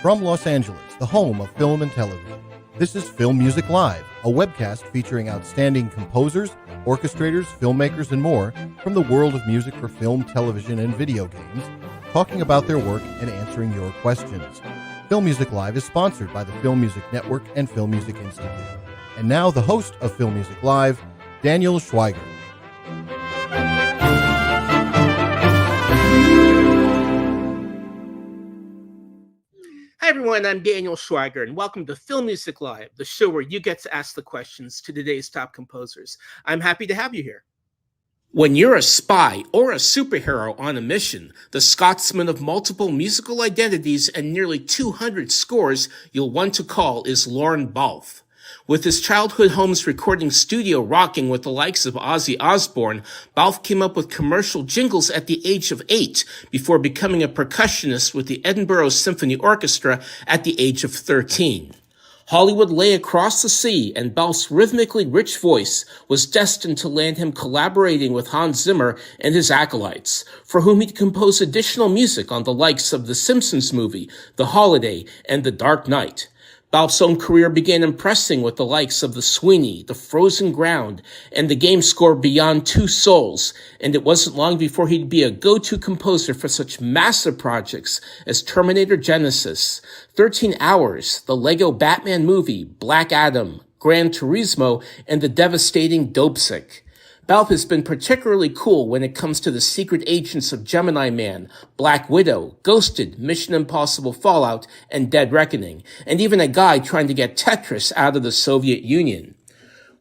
From Los Angeles, the home of film and television, this is Film Music Live, a webcast featuring outstanding composers, orchestrators, filmmakers, and more from the world of music for film, television, and video games, talking about their work and answering your questions. Film Music Live is sponsored by the Film Music Network and Film Music Institute. And now the host of Film Music Live, Daniel Schweiger. Hi everyone, I'm Daniel Schweiger, and welcome to Film Music Live, the show where you get to ask the questions to today's top composers. I'm happy to have you here. When you're a spy or a superhero on a mission, the Scotsman of multiple musical identities and nearly 200 scores you'll want to call is Lorne Balfe. With his childhood home's recording studio rocking with the likes of Ozzy Osbourne, Balfe came up with commercial jingles at the age of 8 before becoming a percussionist with the Edinburgh Symphony Orchestra at the age of 13. Hollywood lay across the sea, and Balfe's rhythmically rich voice was destined to land him collaborating with Hans Zimmer and his acolytes, for whom he'd composed additional music on the likes of The Simpsons movie, The Holiday, and The Dark Knight. Balfe's own career began impressing with the likes of The Sweeney, The Frozen Ground, and the game score Beyond Two Souls, and it wasn't long before he'd be a go-to composer for such massive projects as Terminator Genesis, 13 Hours, the Lego Batman movie, Black Adam, Gran Turismo, and the devastating Dopesick. Balfe has been particularly cool when it comes to the secret agents of Gemini Man, Black Widow, Ghosted, Mission Impossible Fallout, and Dead Reckoning, and even a guy trying to get Tetris out of the Soviet Union.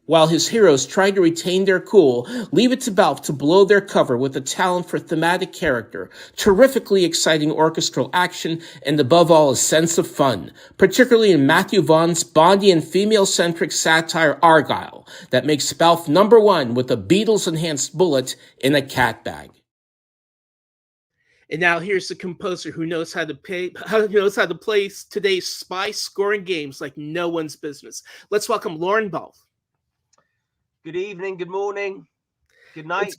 While his heroes try to retain their cool, leave it to Balfe to blow their cover with a talent for thematic character, terrifically exciting orchestral action, and above all a sense of fun, particularly in Matthew Vaughn's Bondy and female-centric satire Argylle, that makes Balfe number one with a Beatles-enhanced bullet in a cat bag. And now here's the composer who knows how to play today's spy scoring games like no one's business. Let's welcome Lorne Balfe. Good evening, good morning, good night.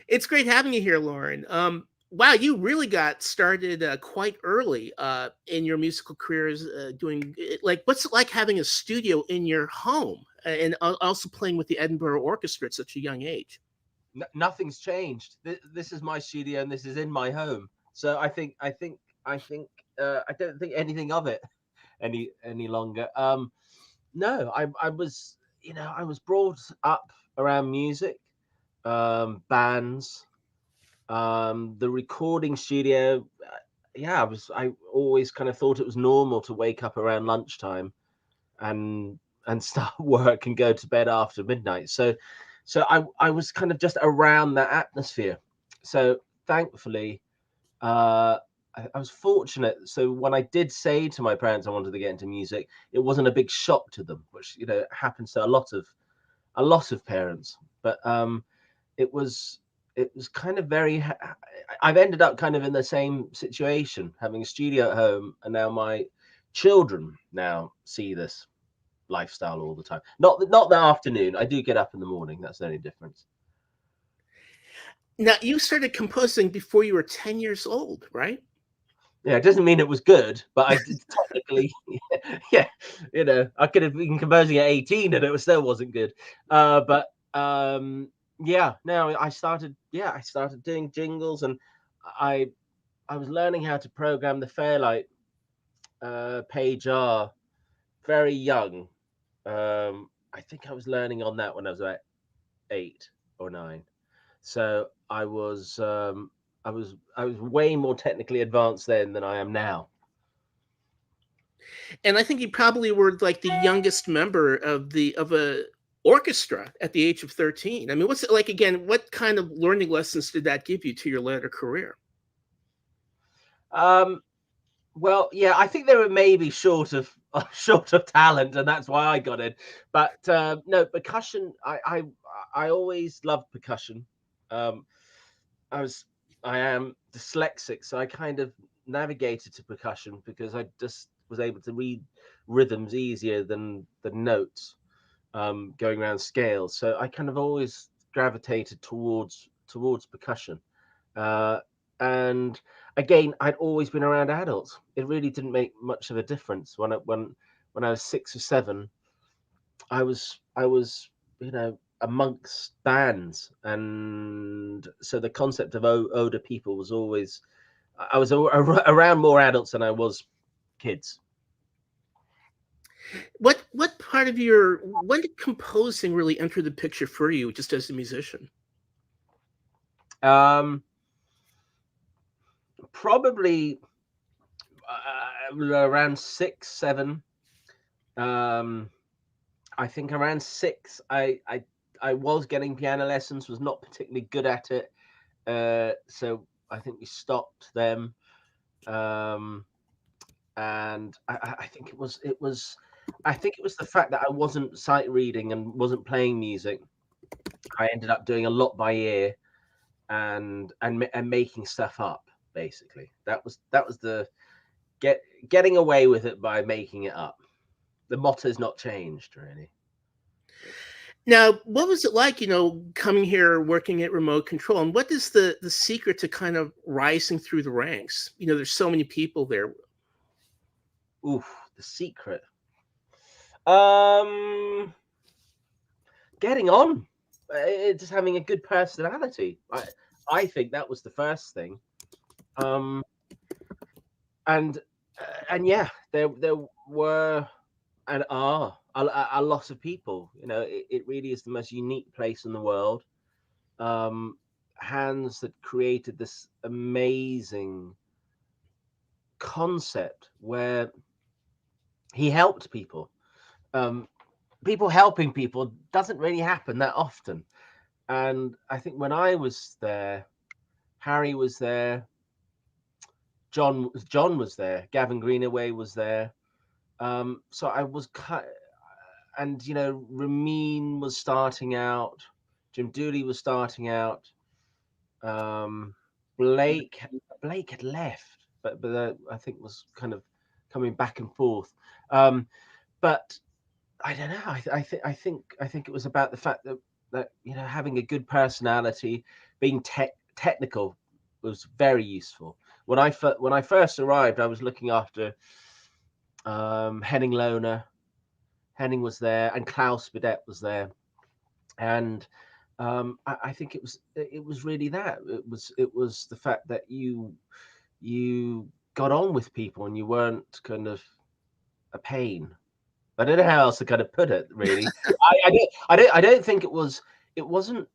It's great having you here, Lorne. Wow, you really got started quite early in your musical careers doing, what's it like having a studio in your home and also playing with the Edinburgh Orchestra at such a young age? Nothing's changed. This is my studio and this is in my home. So I don't think anything of it any longer. No, I was brought up around music, bands, the recording studio. I always kind of thought it was normal to wake up around lunchtime and start work and go to bed after midnight. So I was kind of just around that atmosphere. So thankfully, I was fortunate. So when I did say to my parents I wanted to get into music, it wasn't a big shock to them, which happens to a lot of parents. But it was kind of very. I've ended up kind of in the same situation, having a studio at home, and now my children now see this lifestyle all the time. Not the afternoon. I do get up in the morning. That's the only difference. Now you started composing before you were 10 years old, right? Yeah, it doesn't mean it was good, but I did technically, I could have been composing at 18 and it still wasn't good. No, I started doing jingles, and I was learning how to program the Fairlight Page R very young. I think I was learning on that when I was about 8 or 9. So I was way more technically advanced then than I am now. And I think you probably were like the youngest member of a orchestra at the age of 13. I mean, what's it like again? What kind of learning lessons did that give you to your later career? Well, yeah, I think they were maybe short of talent, and that's why I got it. But no, percussion. I always loved percussion. I am dyslexic, so I kind of navigated to percussion because I just was able to read rhythms easier than the notes going around scales. So I kind of always gravitated towards percussion. And again, I'd always been around adults. It really didn't make much of a difference. When I was 6 or 7, I was amongst bands, and so the concept of older people was always, I was around more adults than I was kids. What part of your, when did composing really enter the picture for you, just as a musician? Probably around 6, 7. I think around 6, I was getting piano lessons, was not particularly good at it, so I think we stopped them. And I think it was the fact that I wasn't sight reading and wasn't playing music. I ended up doing a lot by ear and making stuff up. Basically, that was the getting away with it by making it up. The motto's not changed, really. Now, what was it like, coming here, working at Remote Control, and what is the secret to kind of rising through the ranks? There's so many people there. Oof, the secret. Getting on, just having a good personality. I think that was the first thing. And yeah, there were and are a lot of people. It really is the most unique place in the world. Hans had created this amazing concept where he helped people. People helping people doesn't really happen that often. And I think when I was there, Harry was there, John was there, Gavin Greenaway was there. So I was and Ramin was starting out, Jim Dooley was starting out, Blake had left, but I think was kind of coming back and forth. But I don't know. I think it was about the fact that having a good personality, being technical was very useful. When I first arrived, I was looking after Henning Lohner. Henning was there, and Klaus Bidet was there, and I think it was really that. It was the fact that you got on with people and you weren't kind of a pain. I don't know how else to kind of put it. Really, I don't think it wasn't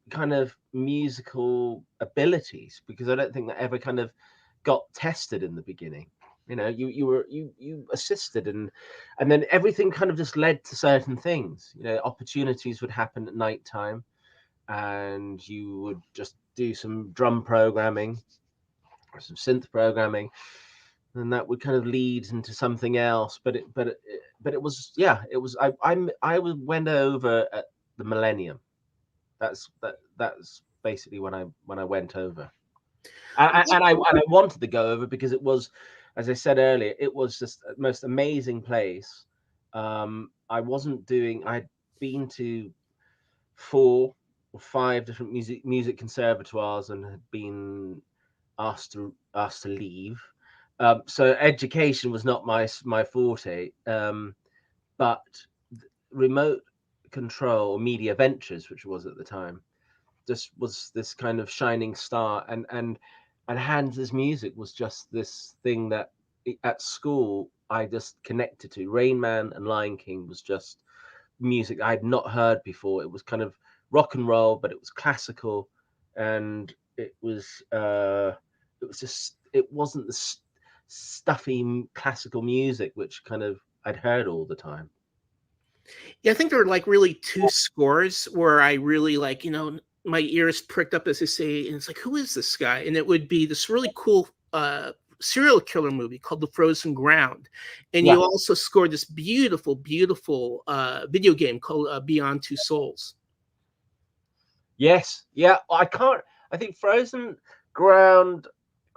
kind of musical abilities, because I don't think that ever kind of got tested in the beginning. You assisted, and then everything kind of just led to certain things. Opportunities would happen at night time, and you would just do some drum programming or some synth programming, and that would kind of lead into something else. But it was, it was. I went over at the Millennium. That's basically when I went over, and I wanted to go over because it was, as I said earlier, it was just the most amazing place. I'd been to 4 or 5 different music conservatoires and had been asked to leave. So education was not my forte, but Remote Control, or Media Ventures, which it was at the time, just was this kind of shining star, and Hans's music was just this thing that at school I just connected to. Rain Man and Lion King was just music I had not heard before. It was kind of rock and roll, but it was classical, and it wasn't the stuffy classical music which kind of I'd heard all the time. Yeah, I think there were like really 2 scores where I really my ears pricked up, as they say, and it's like, who is this guy? And it would be this really cool serial killer movie called The Frozen Ground. And you also scored this beautiful, beautiful video game called Beyond Two Souls. Yes. Yeah. I think Frozen Ground,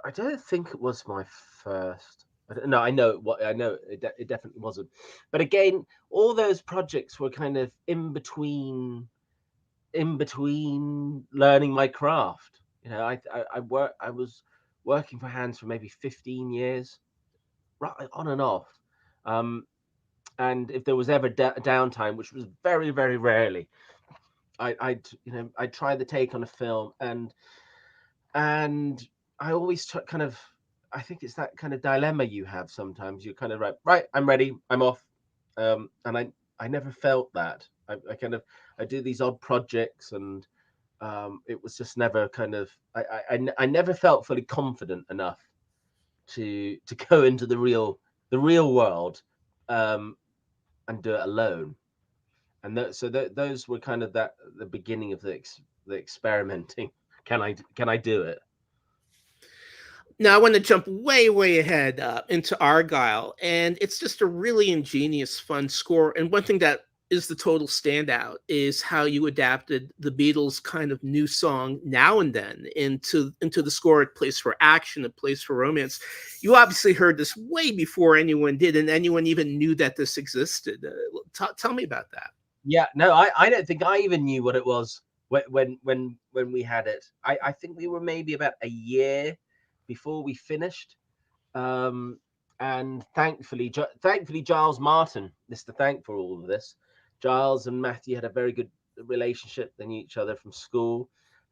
I don't think it was my first. No, I know it definitely wasn't. But again, all those projects were kind of in between learning my craft. I was working for Hands for maybe 15 years, right on and off. And if there was ever downtime, which was very, very rarely, I'd try the take on a film, and I always kind of, I think it's that kind of dilemma you have sometimes. You're kind of right, I'm ready, I'm off, and I never felt that. I do these odd projects, and it was just never kind of, I never felt fully confident enough to go into the real world, and do it alone. And those were kind of the beginning of the experimenting. Can I do it? Now I want to jump way ahead into Argyle, and it's just a really ingenious, fun score. And one thing that is the total standout is how you adapted the Beatles' kind of new song "Now and Then" into the score. It plays for action, it plays for romance. You obviously heard this way before anyone did, and anyone even knew that this existed. Tell me about that. Yeah, no, I don't think I even knew what it was when we had it. I think we were maybe about a year before we finished, and thankfully Giles Martin is to thank for all of this. Giles and Matthew had a very good relationship. They knew each other from school,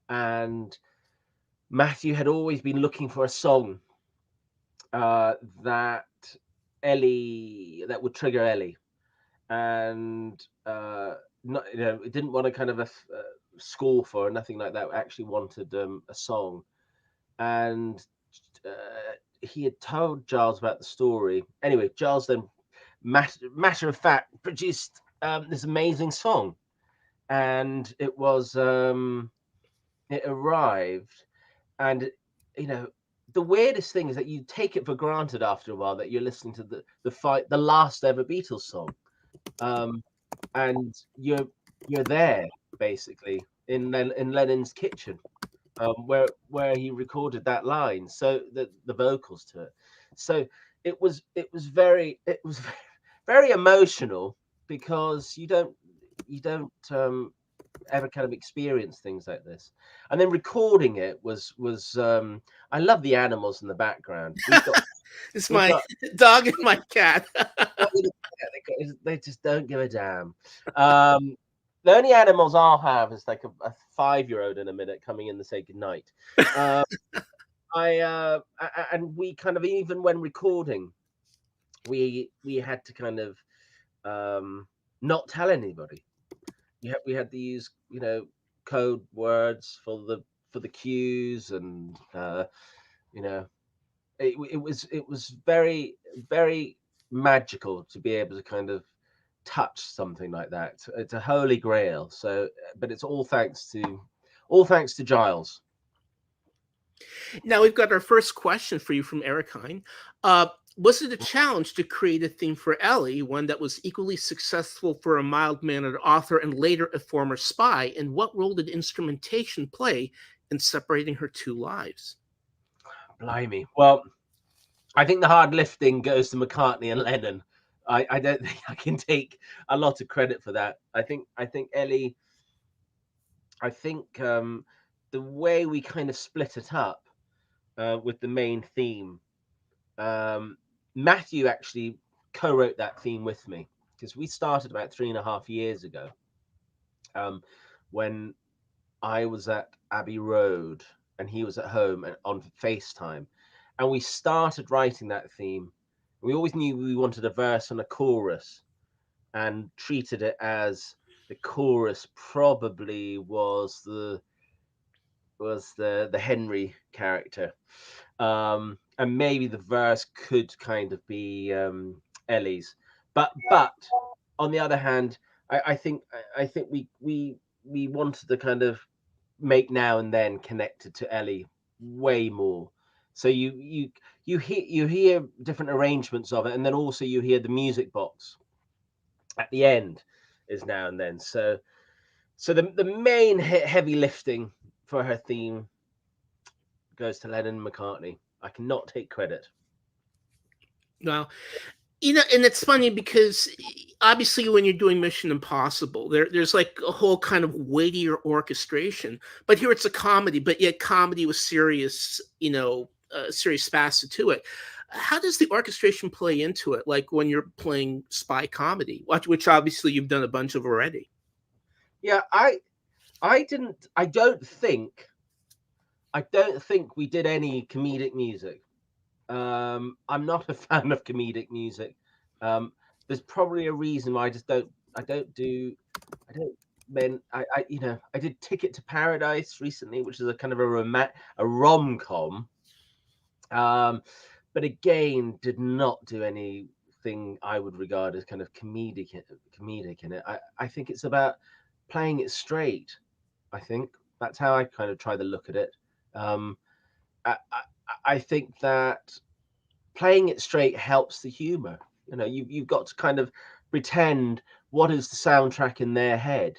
and Matthew had always been looking for a song that would trigger Ellie, and not, it didn't want a kind of a score for or nothing like that. Actually wanted a song, and he had told Giles about the story. Anyway, Giles then matter of fact produced this amazing song, and it was it arrived, and the weirdest thing is that you take it for granted after a while that you're listening to the last ever Beatles song, and you're there basically in Lennon's kitchen, where he recorded that line, so the vocals to it. So it was very very emotional, because you don't ever kind of experience things like this. And then recording it was I love the animals in the background. It's my dog and my cat. They just don't give a damn. The only animals I'll have is like a 5-year-old in a minute coming in to say goodnight. And we kind of, even when recording, we had to kind of not tell anybody. We had to use code words for the cues, and it was very, very magical to be able to kind of touch something like that. It's a holy grail. So, but it's all thanks to Giles. Now we've got our first question for you from Eric Hine. Was it a challenge to create a theme for Ellie, one that was equally successful for a mild-mannered author and later a former spy? And what role did instrumentation play in separating her two lives? Blimey. Well, I think the hard lifting goes to McCartney and Lennon. I don't think I can take a lot of credit for that. I think Ellie. I think the way we kind of split it up with the main theme. Matthew actually co-wrote that theme with me, because we started about 3.5 years ago, when I was at Abbey Road and he was at home and on FaceTime, and we started writing that theme. We always knew we wanted a verse and a chorus, and treated it as the chorus probably was the Henry character, and maybe the verse could kind of be Ellie's. But on the other hand, I think we wanted to kind of make Now and Then connected to Ellie way more. So you hear different arrangements of it, and then also you hear the music box at the end is Now and Then. So the main heavy lifting for her theme goes to Lennon and McCartney. I cannot take credit. Well, And it's funny because obviously when you're doing Mission Impossible, there's like a whole kind of weightier orchestration. But here it's a comedy, but yet comedy with serious, serious facet to it. How does the orchestration play into it? Like when you're playing spy comedy, which obviously you've done a bunch of already. Yeah, I don't think we did any comedic music. I'm not a fan of comedic music. There's probably a reason why I did Ticket to Paradise recently, which is a kind of a rom-com. But again, did not do anything I would regard as kind of comedic in it. I think it's about playing it straight. I think that's how I kind of try to look at it. I think that playing it straight helps the humor. You've got to kind of pretend what is the soundtrack in their head,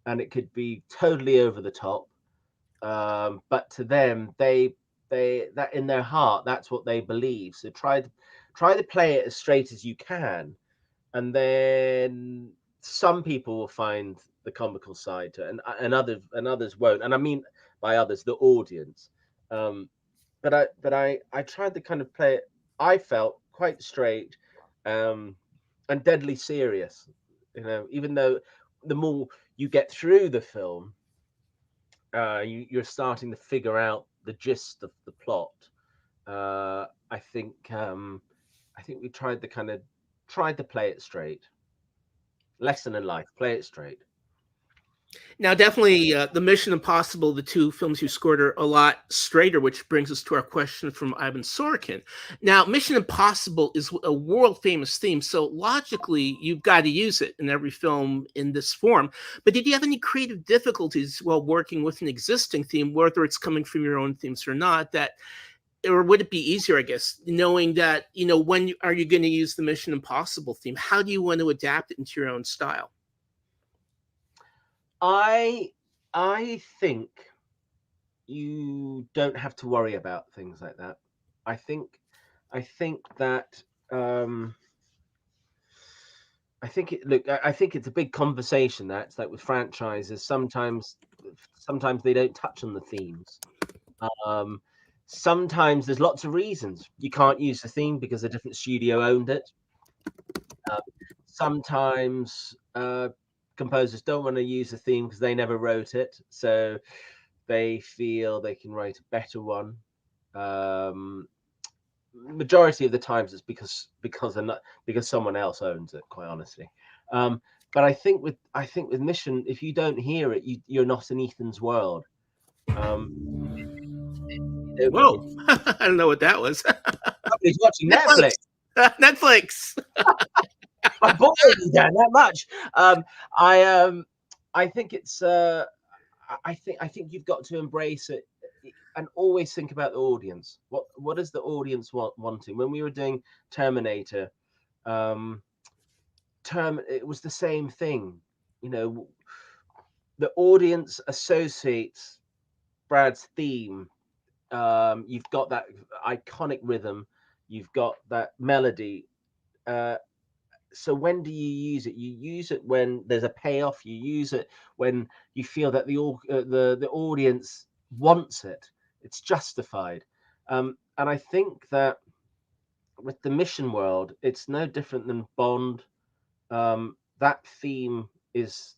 and it could be totally over the top. But to them, they that in their heart, that's what they believe. So try to play it as straight as you can, and then some people will find the comical side to it, and others won't. And I mean by others, the audience. But I tried to kind of play it. I felt quite straight, and deadly serious. Even though the more you get through the film, you're starting to figure out the gist of the plot. I think we tried to play it straight. Lesson in life: play it straight. Now, definitely, the Mission Impossible, the two films you scored are a lot straighter, which brings us to our question from Ivan Sorokin. Now, Mission Impossible is a world famous theme, so logically, you've got to use it in every film in this form. But did you have any creative difficulties while working with an existing theme, whether it's coming from your own themes or not, or would it be easier, I guess, knowing that, when are you going to use the Mission Impossible theme? How do you want to adapt it into your own style? I think you don't have to worry about things like that. I think that I think it's a big conversation. That's like with franchises. Sometimes they don't touch on the themes. Sometimes there's lots of reasons you can't use the theme because a different studio owned it. Sometimes composers don't want to use the theme because they never wrote it, so they feel they can write a better one. Majority of the times it's because someone else owns it, quite honestly. But I think with Mission, if you don't hear it, you're not in Ethan's world. Whoa, I don't know what that was. Somebody's watching Netflix. Netflix. My boy is down that much. I think it's. I think you've got to embrace it and always think about the audience. What is the audience wanting? When we were doing Terminator, it was the same thing. The audience associates Brad's theme. You've got that iconic rhythm. You've got that melody. So when do you use it? You use it when there's a payoff. You use it when you feel that the audience wants it. It's justified. And I think that with the Mission world, it's no different than Bond. That theme is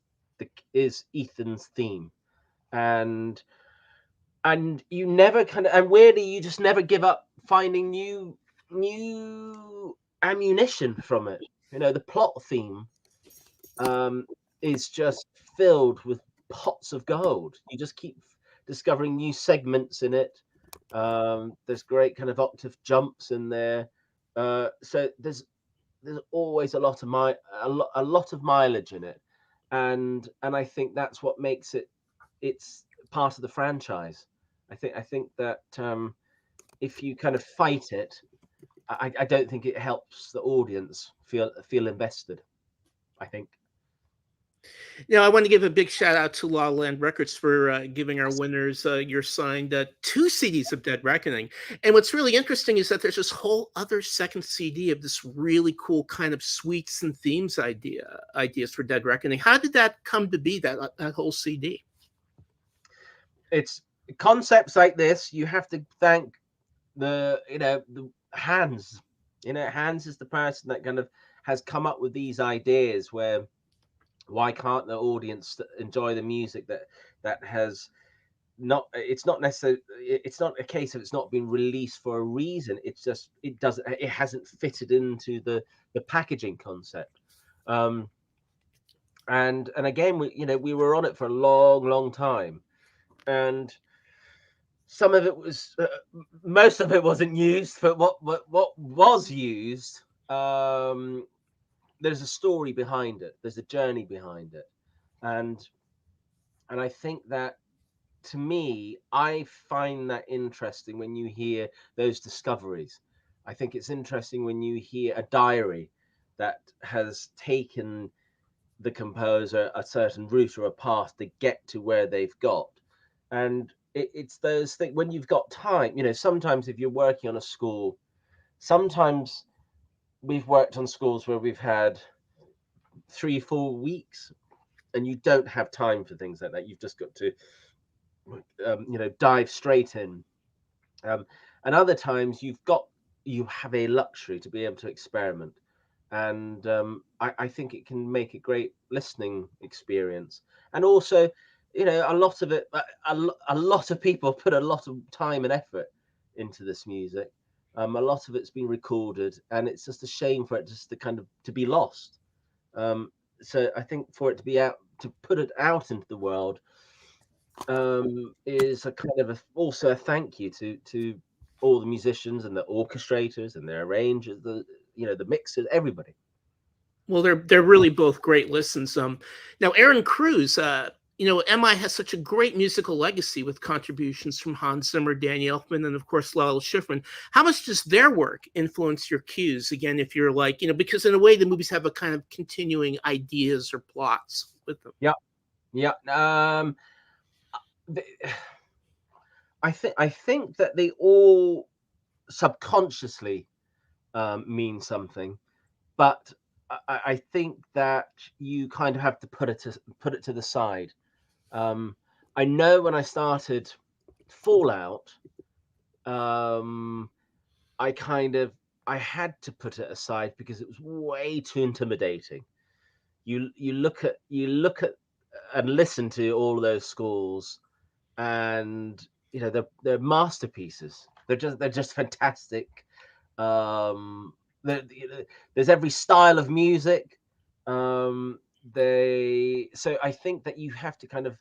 Ethan's theme, and you never and weirdly you just never give up finding new ammunition from it. The plot theme is just filled with pots of gold. You just keep discovering new segments in it. There's great kind of octave jumps in there. So there's always a lot of mileage in it, and I think that's what makes it's part of the franchise. I think that if you kind of fight it, I don't think it helps the audience feel invested. I think. Now, I want to give a big shout out to La La Land Records for giving our winners your signed 2 CDs of Dead Reckoning. And what's really interesting is that there's this whole other second CD of this really cool kind of suites and themes ideas for Dead Reckoning. How did that come to be, that whole CD? It's concepts like this. You have to thank the Hans. Hans is the person that kind of has come up with these ideas where why can't the audience enjoy the music that has not, it's not necessarily, it's not a case of it's not been released for a reason. It's just it hasn't fitted into the packaging concept. And again, we were on it for a long time, and some of it was most of it wasn't used, but what was used, there's a story behind it, there's a journey behind it, and I think that, to me, I find that interesting when you hear those discoveries. I think it's interesting when you hear a diary that has taken the composer a certain route or a path to get to where they've got. And it's those things when you've got time. Sometimes if you're working on a score, sometimes we've worked on scores where we've had 3-4 weeks and you don't have time for things like that. You've just got to dive straight in, and other times you have a luxury to be able to experiment, and I think it can make a great listening experience. And also, a lot of it, a lot of people put a lot of time and effort into this music. A lot of it's been recorded, and it's just a shame for it just to be lost. So I think for it to be out, to put it out into the world, is a kind of also a thank you to all the musicians and the orchestrators and the arrangers, the mixers, everybody. Well, they're really both great listens. Now, Aaron Cruz, MI has such a great musical legacy with contributions from Hans Zimmer, Danny Elfman, and of course Lalo Schifrin. How much does their work influence your cues? Again, if you're like, because in a way the movies have a kind of continuing ideas or plots with them. Yeah. I think that they all subconsciously mean something, but I think that you kind of have to put it to the side. I know when I started Fallout, I had to put it aside because it was way too intimidating. You look at and listen to all of those scores, and they're masterpieces. They're just fantastic. There's every style of music. So I think that you have to kind of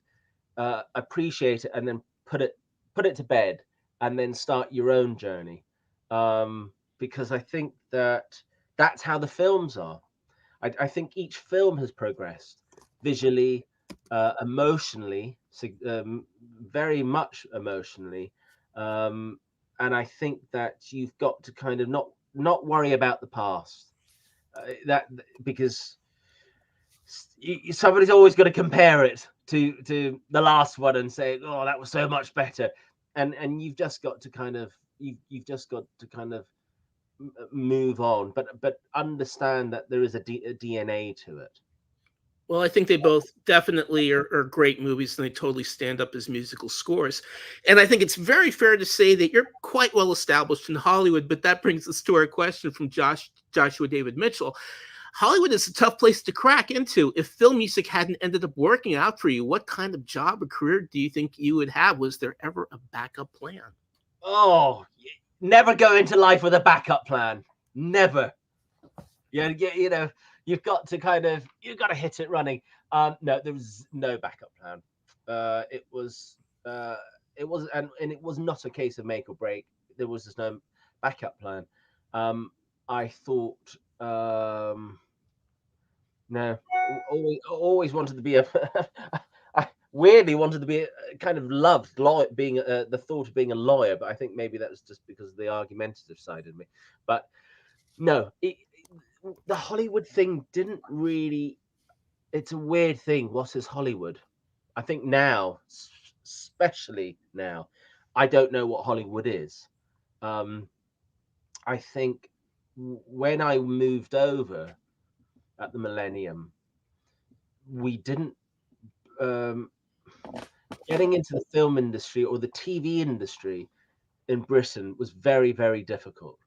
appreciate it and then put it to bed and then start your own journey, because I think that's how the films are. I think each film has progressed visually, emotionally, very much emotionally, and I think that you've got to kind of not worry about the past, because somebody's always going to compare it to the last one and say, oh, that was so much better, and you've just got to kind of move on, but understand that there is a DNA to it. Well, I think they both definitely are great movies, and they totally stand up as musical scores. And I think it's very fair to say that you're quite well established in Hollywood, but that brings us to our question from Joshua David Mitchell. Hollywood is a tough place to crack into. If film music hadn't ended up working out for you, what kind of job or career do you think you would have? Was there ever a backup plan? Oh, never go into life with a backup plan. Never. Yeah, you've got to hit it running. No, there was no backup plan. It was and it was not a case of make or break. There was just no backup plan. I thought, no, always wanted to be I weirdly wanted to be kind of loved being the thought of being a lawyer, but I think maybe that was just because of the argumentative side of me. But no, the Hollywood thing didn't really it's a weird thing. What is Hollywood? I think now, especially now, I don't know what Hollywood is. I think when I moved over at the millennium, we didn't getting into the film industry or the TV industry in Britain was very, very difficult.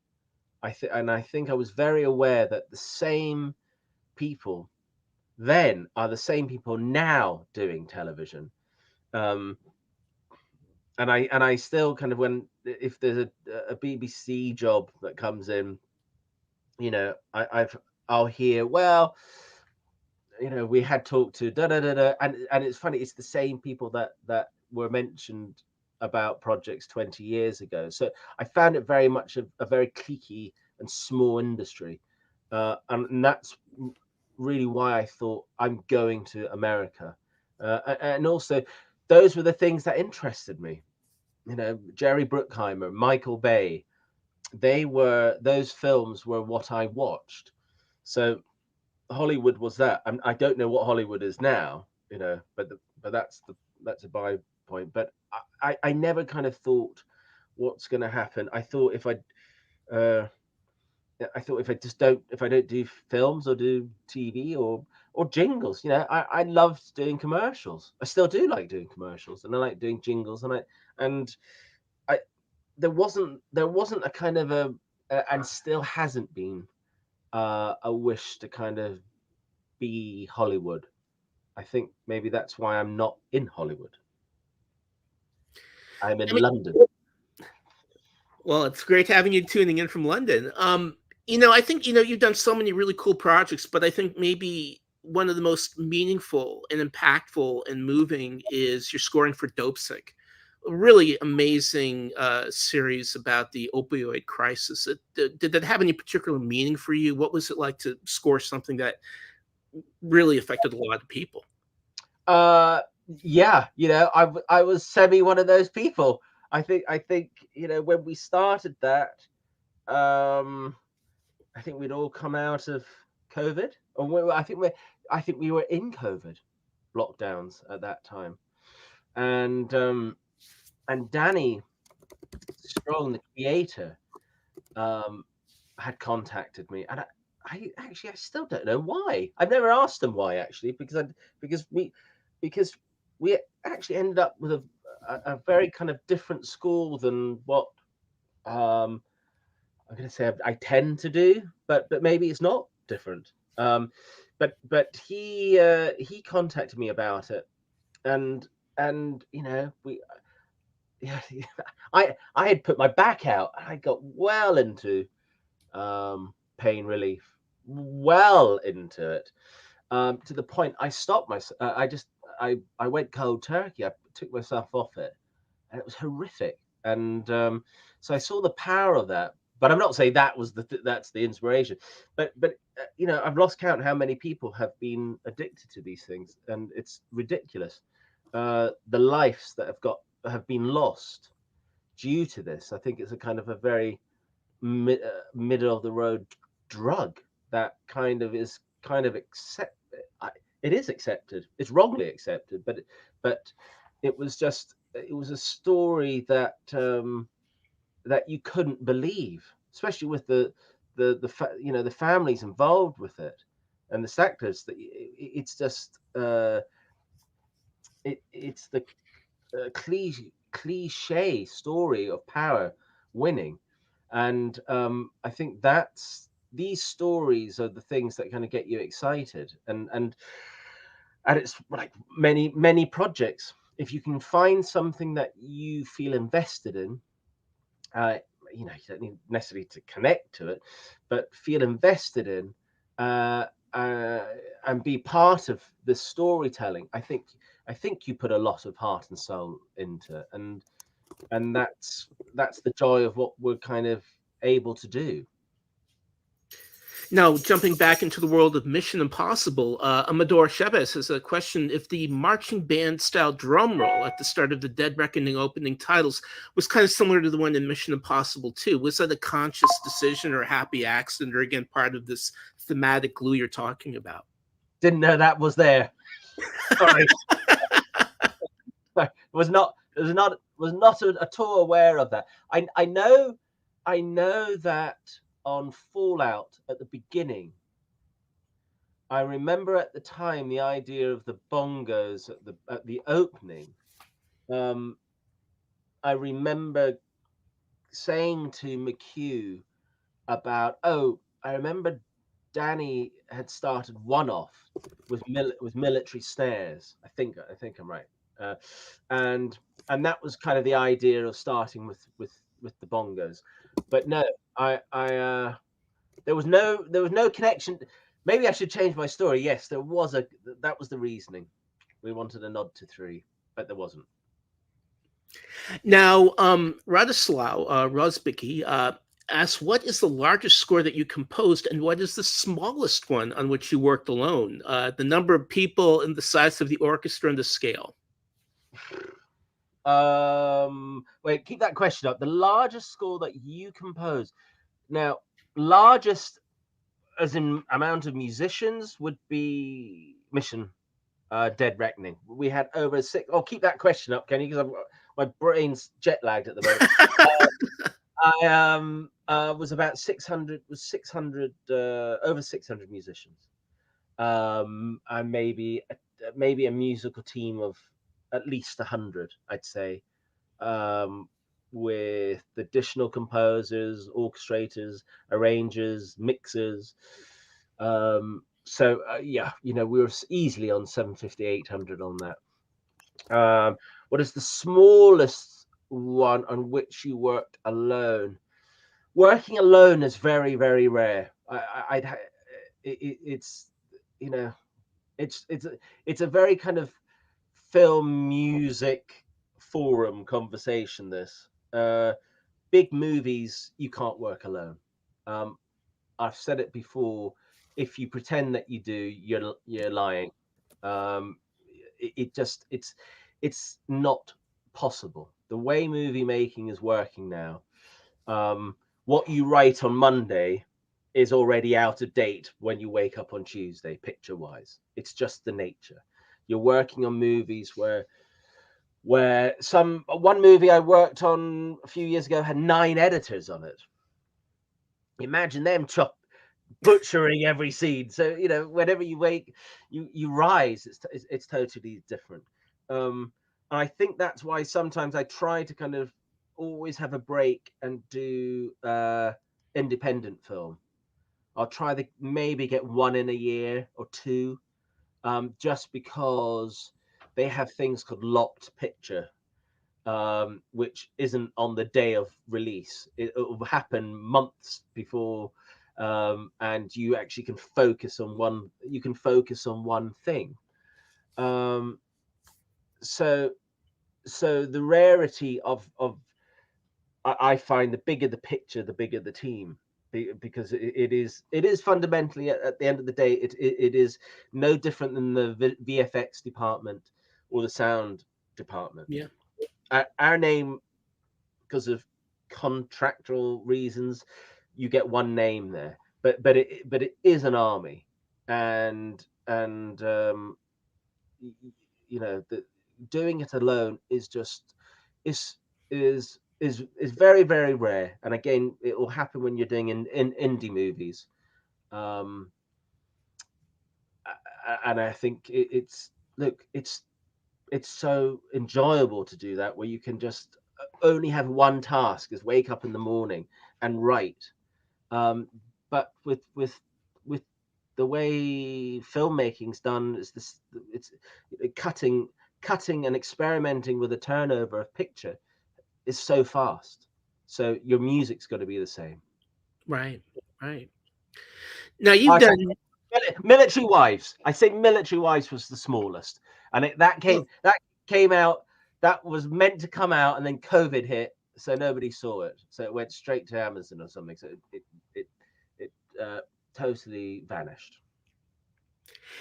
I think I was very aware that the same people then are the same people now doing television. And I still kind of, when if there's a BBC job that comes in, I'll hear, well, we had talked to da da da da, and it's funny, it's the same people that were mentioned about projects 20 years ago. So I found it very much a very cliquey and small industry, and that's really why I thought I'm going to America, and also those were the things that interested me. Jerry Bruckheimer, Michael Bay, those films were what I watched. So Hollywood was that. I don't know what Hollywood is now, but that's a by point. But I never kind of thought what's going to happen. Uh, I thought if I don't do films or do TV or jingles, I loved doing commercials. I still do like doing commercials, and I like doing jingles, and I there wasn't a kind of and still hasn't been a wish to kind of be Hollywood. I think maybe that's why I'm not in Hollywood. I'm in London. Well, it's great having you tuning in from London. I think, you've done so many really cool projects, but I think maybe one of the most meaningful and impactful and moving is your scoring for Dopesick. A really amazing series about the opioid crisis. Did that have any particular meaning for you? What was it like to score something that really affected a lot of people? Yeah, I was semi one of those people. I think when we started that, I think we'd all come out of COVID, or I think we were in COVID lockdowns at that time, and Danny Strong, the creator, had contacted me, and I still don't know why. I've never asked him why, actually, because we actually ended up with a very kind of different school than what I'm going to say I tend to do, but maybe it's not different. But he contacted me about it, and we. Yeah, I had put my back out. I got well into pain relief, well into it, to the point I stopped myself. I went cold turkey. I took myself off it, and it was horrific. And so I saw the power of that. But I'm not saying that was that's the inspiration. But I've lost count how many people have been addicted to these things, and it's ridiculous. The lives that have been lost due to this. I think it's a kind of a very middle of the road drug that is it is accepted. It's wrongly accepted, but it was a story that that you couldn't believe, especially with the families involved with it and the sectors. That it's just it's the cliche story of power winning, and I think these stories are the things that kind of get you excited, and it's like many projects. If you can find something that you feel invested in, you don't need necessarily to connect to it, but feel invested in, and be part of the storytelling. I think you put a lot of heart and soul into it, and that's the joy of what we're kind of able to do. Now, jumping back into the world of Mission Impossible, Amador Chavez has a question. If the marching band style drum roll at the start of the Dead Reckoning opening titles was kind of similar to the one in Mission Impossible 2, was that a conscious decision or a happy accident, or again, part of this thematic glue you're talking about? Didn't know that was there. Sorry. was not at all aware of that. I know that on Fallout at the beginning, I remember at the time the idea of the bongos at the opening. I remember saying to McHugh about, I remember Danny had started one off with military snares. I think I'm right. And that was kind of the idea of starting with the bongos. But no, there was no connection. Maybe I should change my story. Yes, that was the reasoning. We wanted a nod to 3, but there wasn't. Now, Radoslaw Rozbicki asks, what is the largest score that you composed, and what is the smallest one on which you worked alone? The number of people and the size of the orchestra and the scale. Wait, keep that question up. The largest score that you composed. Now, largest as in amount of musicians would be Mission Dead Reckoning. We had over 6. Oh, keep that question up, Kenny, because my brain's jet lagged at the moment. I was about 600. Was 600 over 600 musicians, and maybe a musical team of at least 100, I'd say, with additional composers, orchestrators, arrangers, mixers. So yeah, we were easily on 750, 800 on that. What is the smallest one on which you worked alone? Working alone is very, very rare. It's it's a very kind of film music forum conversation. This big movies, you can't work alone. I've said it before. If you pretend that you do, you're lying. It's not possible. The way movie making is working now, what you write on Monday is already out of date when you wake up on Tuesday, picture wise. It's just the nature. You're working on movies where one movie I worked on a few years ago had 9 editors on it. Imagine them butchering every scene. So whenever you wake, you rise. It's totally different. I think that's why sometimes I try to kind of always have a break and do independent film. I'll try to maybe get 1 in a year or 2, just because they have things called locked picture, which isn't on the day of release. It will happen months before, and you actually can focus on one. You can focus on one thing. So the rarity of I find the bigger the picture, the bigger the team, because it is fundamentally at the end of the day, it is no different than the VFX department or the sound department. Yeah. Our name, because of contractual reasons, you get one name there, but it is an army, and doing it alone is just is very, very rare. And again, it will happen when you're doing in indie movies, and I think it's so enjoyable to do that, where you can just only have one task, is wake up in the morning and write. But with the way filmmaking's done, it's cutting and experimenting with a turnover of picture is so fast. So your music's got to be the same. Right. Now you've done Military Wives. I say Military Wives was the smallest, and that came out. That was meant to come out, and then COVID hit, so nobody saw it. So it went straight to Amazon or something. So it totally vanished.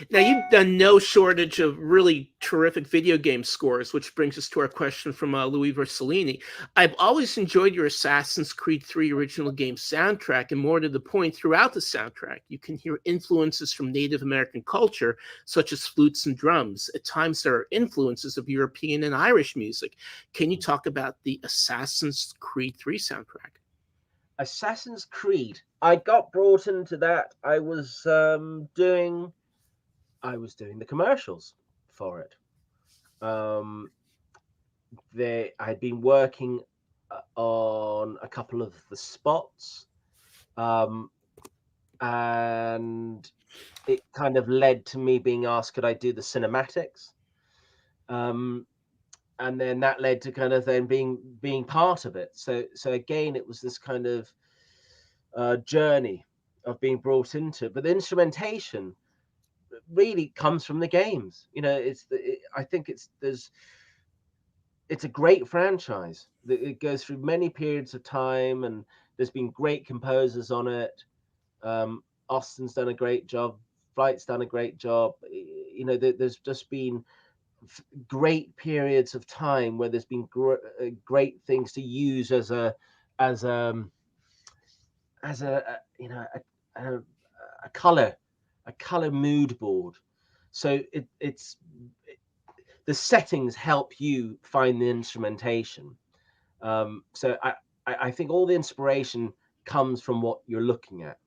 Now, you've done no shortage of really terrific video game scores, which brings us to our question from Louis Versellini. I've always enjoyed your Assassin's Creed 3 original game soundtrack, and more to the point, throughout the soundtrack, you can hear influences from Native American culture, such as flutes and drums. At times, there are influences of European and Irish music. Can you talk about the Assassin's Creed 3 soundtrack? Assassin's Creed. I got brought into that. I was doing the commercials for it. I'd been working on a couple of the spots, and it kind of led to me being asked, could I do the cinematics? And then that led to kind of then being part of it. So again, it was this kind of journey of being brought into it. But the instrumentation really comes from the games. You know, I think it's a great franchise. It goes through many periods of time, and there's been great composers on it. Austin's done a great job. Flight's done a great job. You know, there's just been great periods of time where there's been great things to use as a you know a color mood board. So it's the settings help you find the instrumentation. So I think all the inspiration comes from what you're looking at.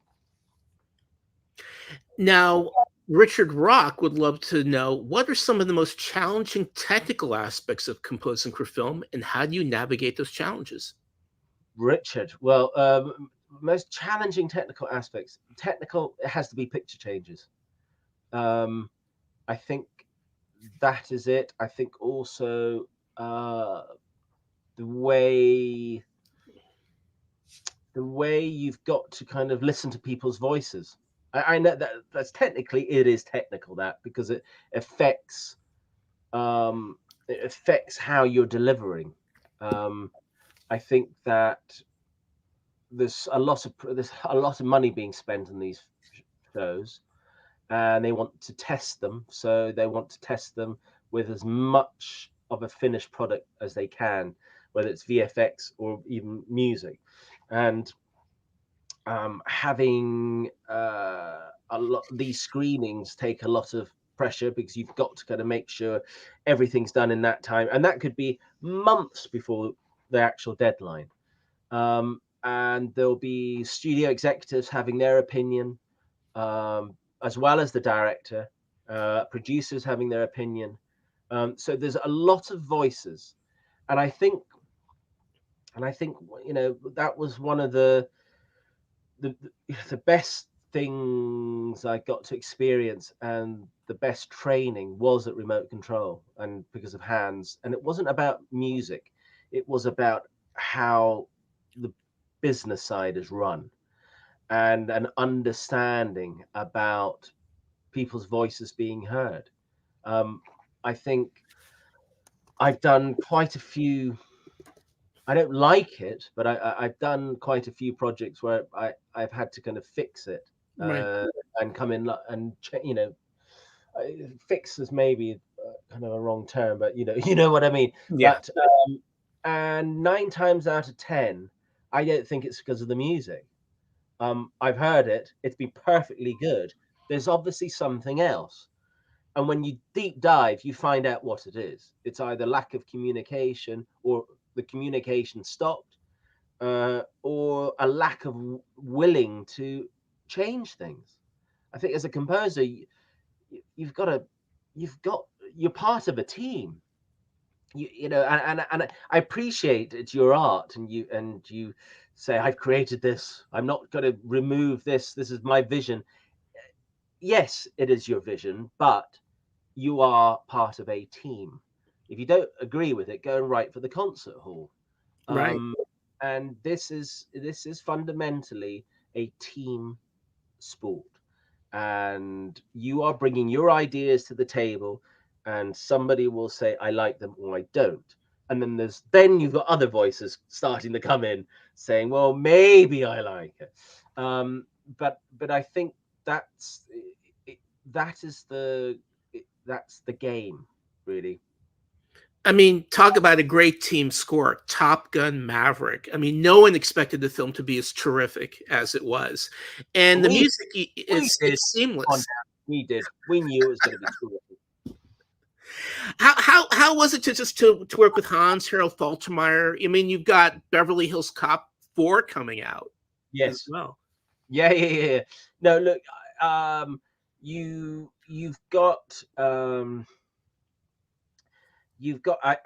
Now, Richard Rock would love to know, what are some of the most challenging technical aspects of composing for film, and how do you navigate those challenges? Richard, well, most challenging technical aspects. It has to be picture changes. I think that is it. I think also the way you've got to kind of listen to people's voices. I know that's technically, it is technical, that, because it affects how you're delivering. I think that there's a lot of money being spent on these shows, and they want to test them. So they want to test them with as much of a finished product as they can, whether it's VFX or even music. And having these screenings take a lot of pressure, because you've got to kind of make sure everything's done in that time, and that could be months before the actual deadline. And there'll be studio executives having their opinion, as well as the director, producers having their opinion. So there's a lot of voices, and I think you know, that was one of the best things I got to experience, and the best training was at remote control, and because of Hans. And it wasn't about music, it was about how the business side is run, and an understanding about people's voices being heard. I think I've done quite a few. I don't like it, but I've done quite a few projects where I've had to kind of fix it, Right. and come in and you know, fix is maybe kind of a wrong term, but you know what I mean. Yeah. But and 9 times out of 10, I don't think it's because of the music. I've heard it; it's been perfectly good. There's obviously something else, and when you deep dive, you find out what it is. It's either lack of communication, or the communication stopped, or a lack of willing to change things. I think as a composer, you're part of a team. You know, and I appreciate it's your art, and you say, I've created this. I'm not going to remove this. This is my vision. Yes, it is your vision, but you are part of a team. If you don't agree with it, go and write for the concert hall. Right. And this is fundamentally a team sport, and you are bringing your ideas to the table, and somebody will say, I like them, or I don't. And then you've got other voices starting to come in saying, well, maybe I like it. But I think that's that's the game, really. I mean, talk about a great team score. Top Gun Maverick. I mean, no one expected the film to be as terrific as it was. And the We music we is did. it's On seamless. we did. We knew it was going to be terrific. How was it to work with Hans Harold Faltermeyer? I mean, you've got Beverly Hills Cop 4 coming out as Yes. well. Yeah. No, look, um, you've got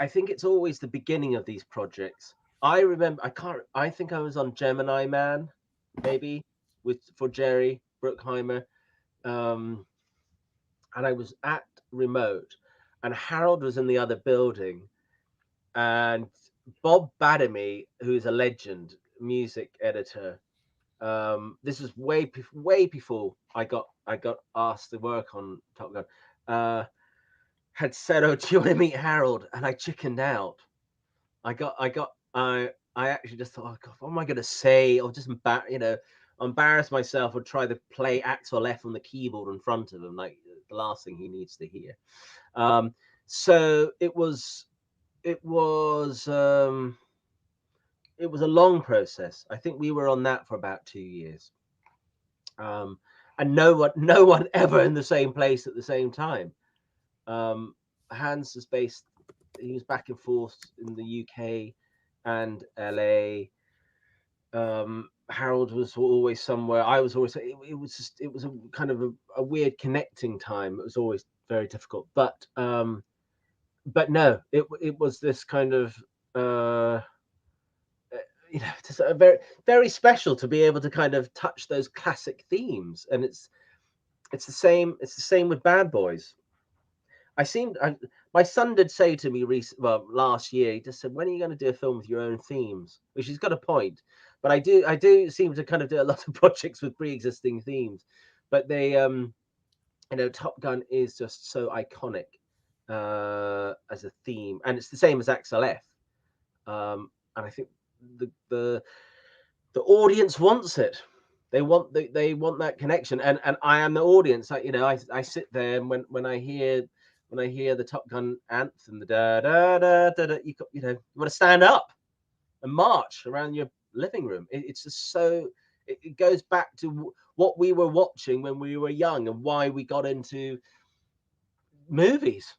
I think it's always the beginning of these projects. I remember I think I was on Gemini Man, maybe, for Jerry Bruckheimer. And I was at remote, and Harold was in the other building, and Bob Badamy, who is a legend, music editor. This was way before I got asked to work on Top Gun. Had said, "Oh, do you want to meet Harold?" And I chickened out. I actually just thought, "Oh God, what am I going to say?" Or just embarrass myself, or try to play Axel F on the keyboard in front of him, like the last thing he needs to hear. So it was it was a long process. I think we were on that for about 2 years. And no one ever in the same place at the same time. Hans was he was back and forth in the UK and LA. Harold was always somewhere. I was always. It was a kind of a weird connecting time. It was always very difficult. But no, it was this kind of just a very special to be able to kind of touch those classic themes. And it's the same with Bad Boys. My son did say to me last year, he just said, "When are you going to do a film with your own themes?" Which he's got a point. But I do seem to kind of do a lot of projects with pre-existing themes. But they Top Gun is just so iconic as a theme, and it's the same as Axel F. And I think the audience wants it. They want that connection, and I am the audience. I sit there, and when I hear the Top Gun anthem, the da da da da, da you want to stand up and march around your living room. It's just so. It goes back to what we were watching when we were young, and why we got into movies.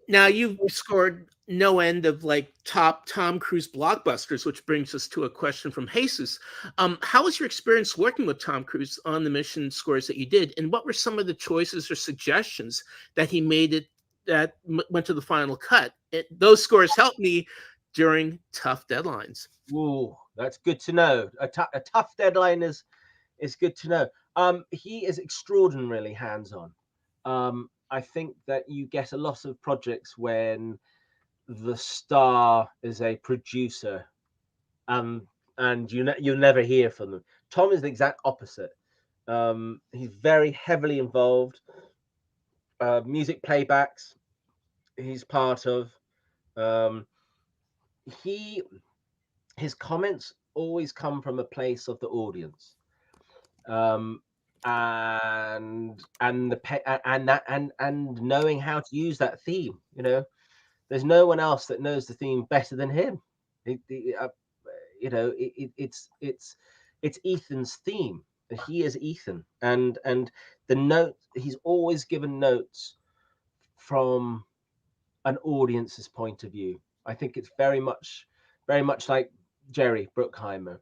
Now you've scored no end of like top Tom Cruise blockbusters, which brings us to a question from Jesus. How was your experience working with Tom Cruise on the mission scores that you did, and what were some of the choices or suggestions that he made that went to the final cut? Those scores helped me during tough deadlines. Ooh, that's good to know. A tough deadline is good to know. He is extraordinarily hands-on. I think that you get a lot of projects when the star is a producer, and you'll never hear from them. Tom is the exact opposite. He's very heavily involved. Music playbacks, he's part of. His comments always come from a place of the audience. And knowing how to use that theme. There's no one else that knows the theme better than him. It's Ethan's theme. He is Ethan, and the note, he's always given notes from an audience's point of view. I think it's very much like Jerry Bruckheimer.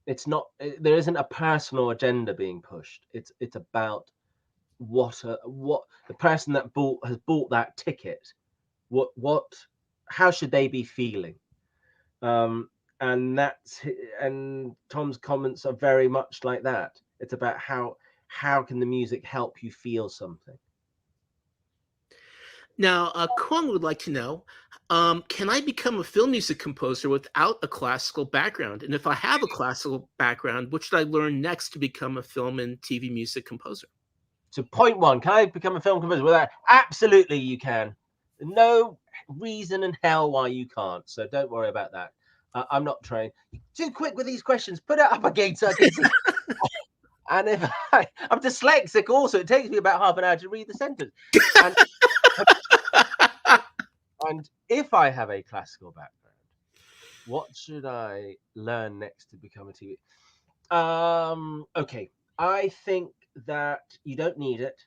There isn't a personal agenda being pushed. It's about what the person that has bought that ticket, how should they be feeling? And Tom's comments are very much like that. It's about how can the music help you feel something. Now, Kwong would like to know, can I become a film music composer without a classical background? And if I have a classical background, what should I learn next to become a film and TV music composer? So point one, can I become a film composer without? Absolutely, you can. No reason in hell why you can't. So don't worry about that. I'm not trained. Too quick with these questions. Put it up again so I can see. And if I'm dyslexic also, it takes me about half an hour to read the sentence. And if I have a classical background, what should I learn next to become a TV? Okay, I think that you don't need it,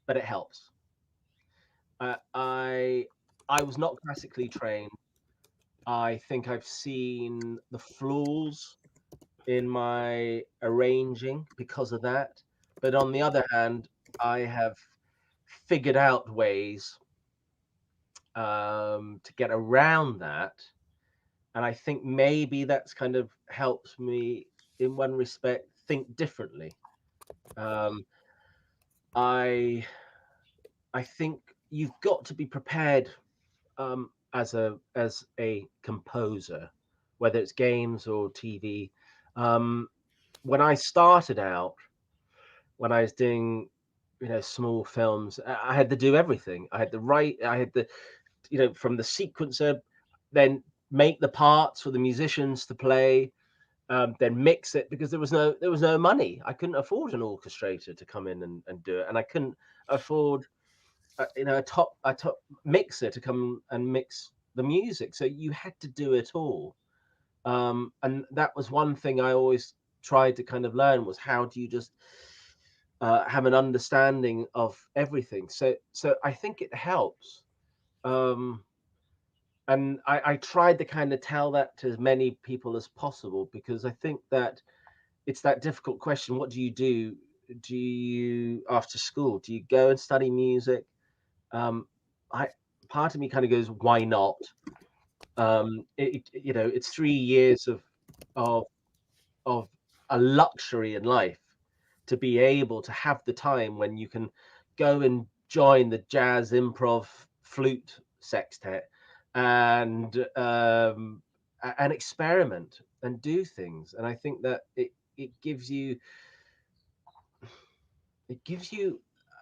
but it helps. I was not classically trained. I think I've seen the flaws in my arranging because of that. But on the other hand, I have figured out ways to get around that. And I think maybe that's kind of helps me in one respect think differently. Um, I think you've got to be prepared as a composer, whether it's games or TV. When I started out, when I was doing small films, I had to do everything. I had to write. I had to from the sequencer, then make the parts for the musicians to play, then mix it because there was no money. I couldn't afford an orchestrator to come in and do it, and I couldn't afford a top mixer to come and mix the music. So you had to do it all, and that was one thing I always tried to kind of learn was how do you just have an understanding of everything. So I think it helps. And I tried to kind of tell that to as many people as possible because I think that it's that difficult question. What do you do? Do you after school? Do you go and study music? I Part of me kind of goes, why not? It's 3 years of of a luxury in life to be able to have the time when you can go and join the jazz improv flute sextet and experiment and do things. And I think that it gives you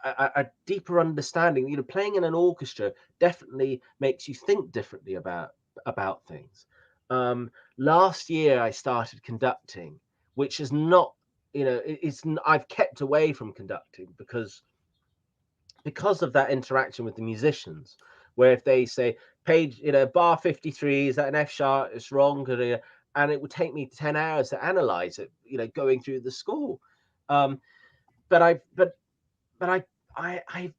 a deeper understanding. Playing in an orchestra definitely makes you think differently about things. Last year I started conducting, which is not, I've kept away from conducting because of that interaction with the musicians, where if they say page, bar 53, is that an F sharp? It's wrong, and it would take me 10 hours to analyze it, going through the score. But I've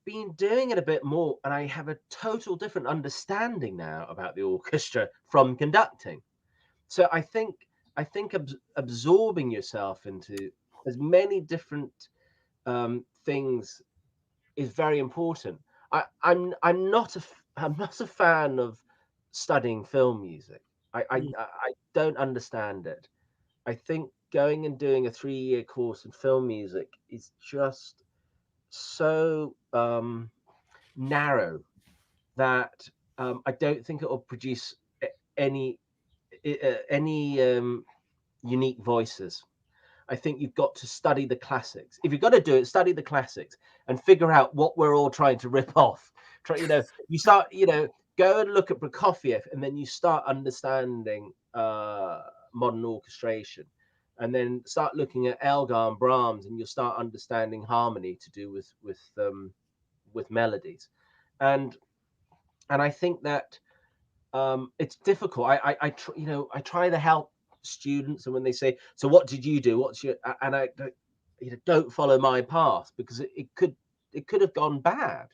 been doing it a bit more, and I have a total different understanding now about the orchestra from conducting. So I think absorbing yourself into as many different things is very important. I'm not a fan of studying film music. I don't understand it. I think going and doing a 3-year course in film music is just so narrow that I don't think it will produce any unique voices. I think you've got to study the classics. If you've got to do it, study the classics and figure out what we're all trying to rip off. You start, go and look at Prokofiev, and then you start understanding modern orchestration, and then start looking at Elgar and Brahms, and you'll start understanding harmony to do with melodies, and I think that it's difficult. I try to help students, and when they say, "So what did you do? What's your?" and I don't follow my path because it could have gone bad.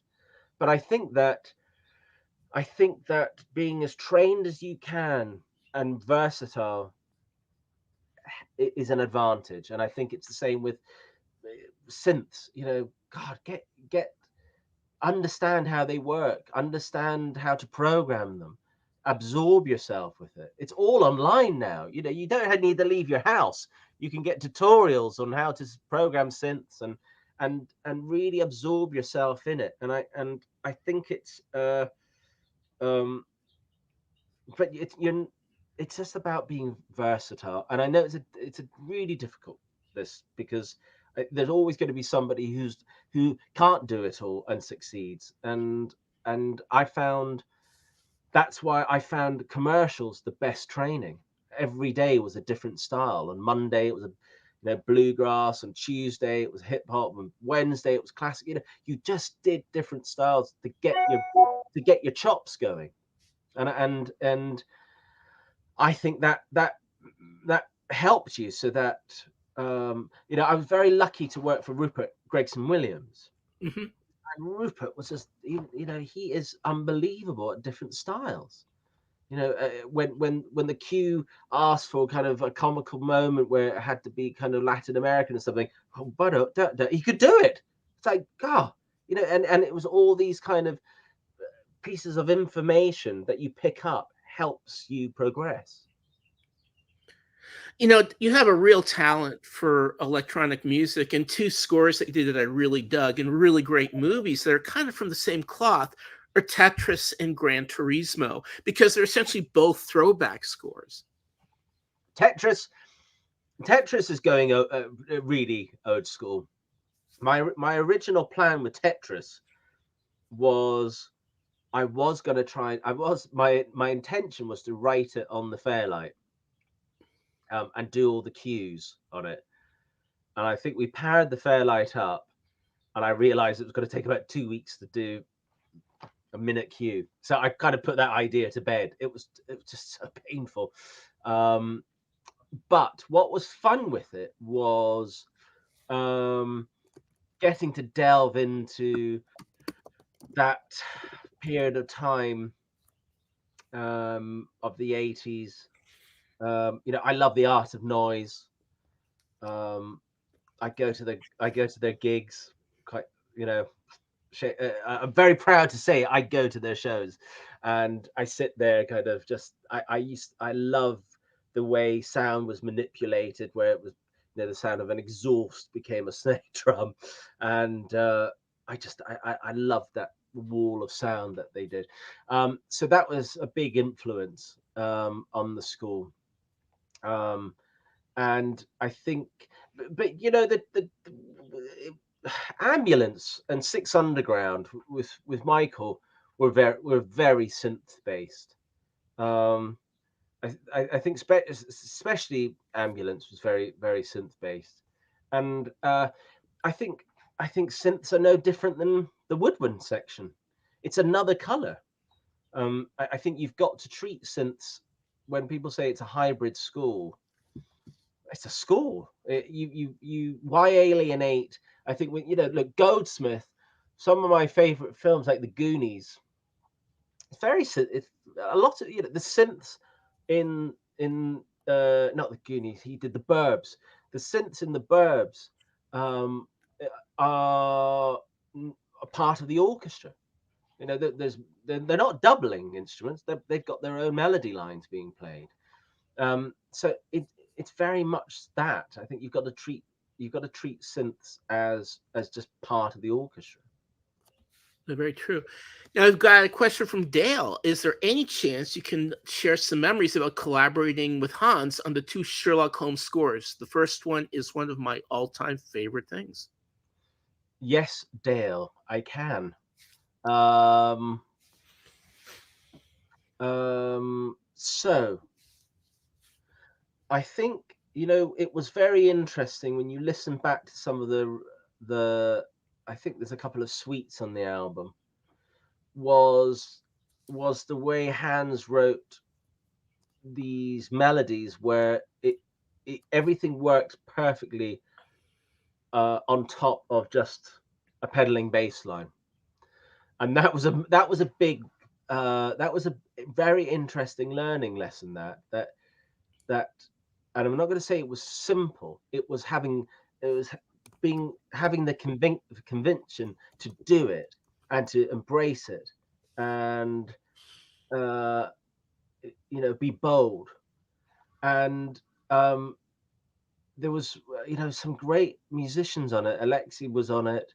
But I think that being as trained as you can and versatile is an advantage. And I think it's the same with synths. God, get understand how they work, understand how to program them, absorb yourself with it. It's all online now. You don't need to leave your house. You can get tutorials on how to program synths and really absorb yourself in it. And I think it's but it's just about being versatile. And I know it's a really difficult this because there's always going to be somebody who can't do it all and succeeds. And I found that's why I found commercials the best training. Every day was a different style. On Monday it was bluegrass. On Tuesday it was hip hop, on Wednesday it was classic. You just did different styles to get your chops going, and I think that helped you, so that I was very lucky to work for Rupert Gregson Williams. Mm-hmm. And Rupert was just he is unbelievable at different styles. When the cue asked for kind of a comical moment where it had to be kind of Latin American or something, he could do it. It's like, God, and it was all these kind of pieces of information that you pick up helps you progress. You have a real talent for electronic music, and two scores that you did that I really dug, and really great movies that are kind of from the same cloth are Tetris and Gran Turismo, because they're essentially both throwback scores. Tetris is going really old school. My original plan with Tetris was my intention was to write it on the Fairlight. And do all the cues on it. And I think we powered the Fairlight up, and I realized it was going to take about 2 weeks to do a minute cue. So I kind of put that idea to bed. It was just so painful. But what was fun with it was getting to delve into that period of time of the 80s. I love the art of noise. I go to their gigs. Quite, I'm very proud to say I go to their shows, and I sit there kind of just. I love the way sound was manipulated, where it was the sound of an exhaust became a snare drum, and I love that wall of sound that they did. So that was a big influence on the score. And I think, but the Ambulance and Six Underground with Michael were very synth based. I think especially Ambulance was very synth based, and I think synths are no different than the woodwind section. It's another color. I think you've got to treat synths, when people say it's a hybrid score, it's a score. Why alienate? I think look, Goldsmith. Some of my favorite films, like The Goonies, it's a lot of the synths in not The Goonies. He did The Burbs. The synths in The Burbs are a part of the orchestra. They're not doubling instruments. They've got their own melody lines being played. So it's very much that. I think you've got to treat synths as just part of the orchestra. Very true. Now I've got a question from Dale. Is there any chance you can share some memories about collaborating with Hans on the two Sherlock Holmes scores? The first one is one of my all-time favorite things. Yes, Dale, I can. So I think it was very interesting when you listen back to some of the I think there's a couple of suites on the album, was the way Hans wrote these melodies, where everything works perfectly on top of just a pedaling bass line. And that was a big very interesting learning lesson, that and I'm not going to say it was simple. It was having the conviction to do it and to embrace it, and be bold. And there was some great musicians on it. Alexei was on it,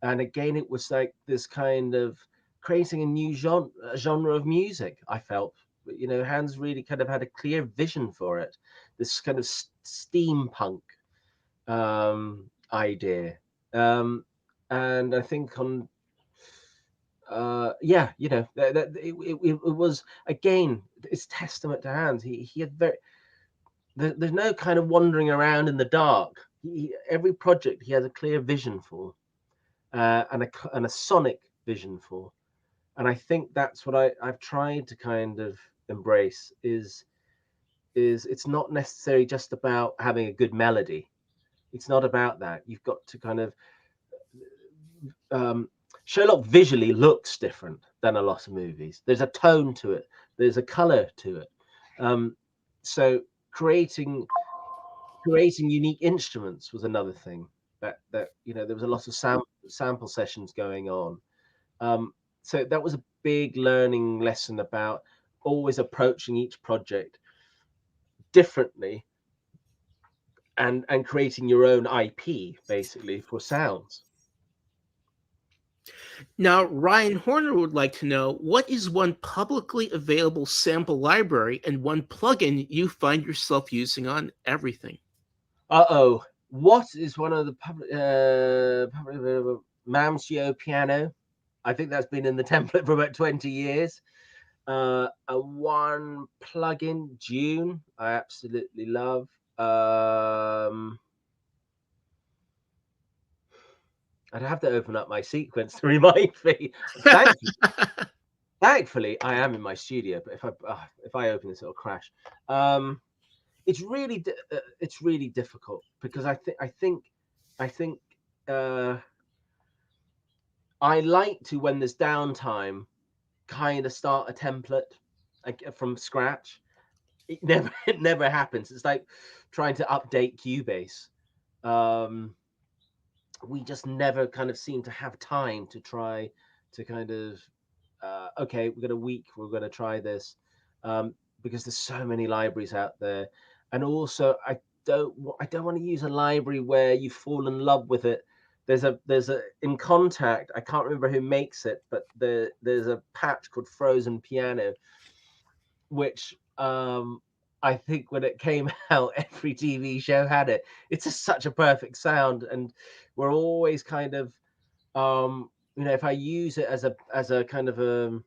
and again it was like this kind of creating a new genre of music. I felt Hans really kind of had a clear vision for it, this kind of steampunk idea, and I think on it was, again, it's testament to Hans. He had there's no kind of wandering around in the dark. every project he has a clear vision for, and a sonic vision for. And I think that's what I've tried to kind of embrace is it's not necessarily just about having a good melody. It's not about that. You've got to kind of Sherlock visually looks different than a lot of movies. There's a tone to it. There's a color to it. So creating unique instruments was another thing that there was a lot of sample sessions going on. So that was a big learning lesson about always approaching each project differently and creating your own IP basically for sounds. Now, Ryan Horner would like to know, what is one publicly available sample library and one plugin you find yourself using on everything? What is one of the public available? Mamsio piano. I think that's been in the template for about 20 years. A one plugin, June, I absolutely love. I'd have to open up my sequence to remind me. Thankfully, I am in my studio, but if I open this, it'll crash. It's really difficult because I think I like to, when there's downtime, kind of start a template from scratch. It never happens. It's like trying to update Cubase. We just never kind of seem to have time to try to kind of okay, we've got a week, we're going to try this, because there's so many libraries out there. And also I don't want to use a library where you fall in love with it. There's a in Contact, I can't remember who makes it, but there's a patch called Frozen Piano, which I think when it came out, every TV show had it. It's just such a perfect sound, and we're always kind of if I use it as a kind of a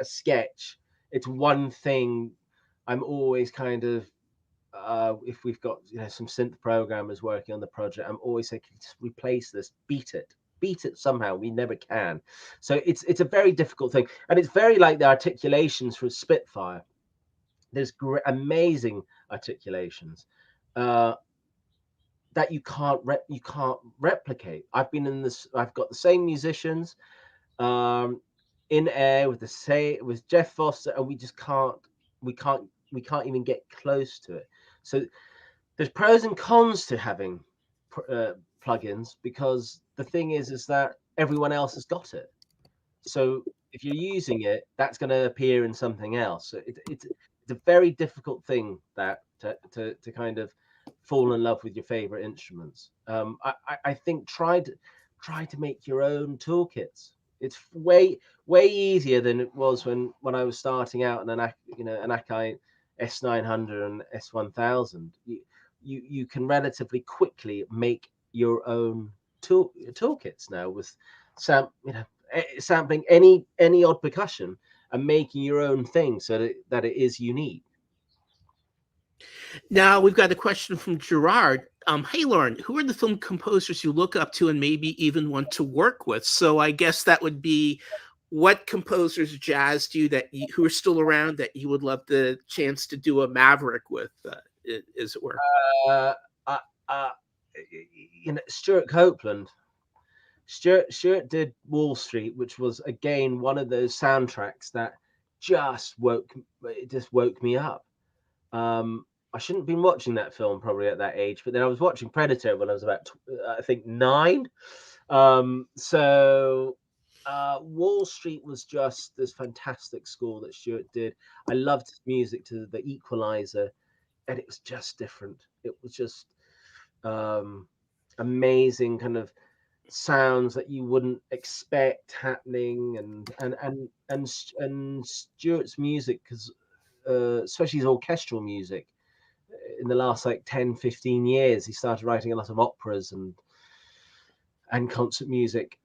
sketch, it's one thing. I'm always kind of if we've got some synth programmers working on the project, I'm always saying, just replace this, beat it somehow. We never can. So it's a very difficult thing, and it's very like the articulations for Spitfire. There's amazing articulations that you can't replicate. I've been in this. I've got the same musicians in Air with Jeff Foster, and we just can't. We can't even get close to it. So there's pros and cons to having plugins, because the thing is that everyone else has got it. So if you're using it, that's going to appear in something else. So it's a very difficult thing that to kind of fall in love with your favorite instruments. I think try to make your own toolkits. It's way easier than it was when I was starting out in an Akai S900 and S1000. You can relatively quickly make your own toolkits now with sampling any odd percussion and making your own thing so that it is unique. Now we've got a question from Gerard. Hey, Lauren, who are the film composers you look up to and maybe even want to work with? So I guess that would be, what composers jazzed you who are still around that you would love the chance to do a Maverick with, as it were? Stuart Copeland. Stuart did Wall Street, which was again one of those soundtracks that just woke me up. I shouldn't have been watching that film probably at that age, but then I was watching Predator when I was about I think 9. So Wall Street was just this fantastic score that Stuart did. I loved his music to The Equalizer, and it was just different. It was just amazing kind of sounds that you wouldn't expect happening, and Stuart's music, because especially his orchestral music, in the last like 10-15 years he started writing a lot of operas and concert music.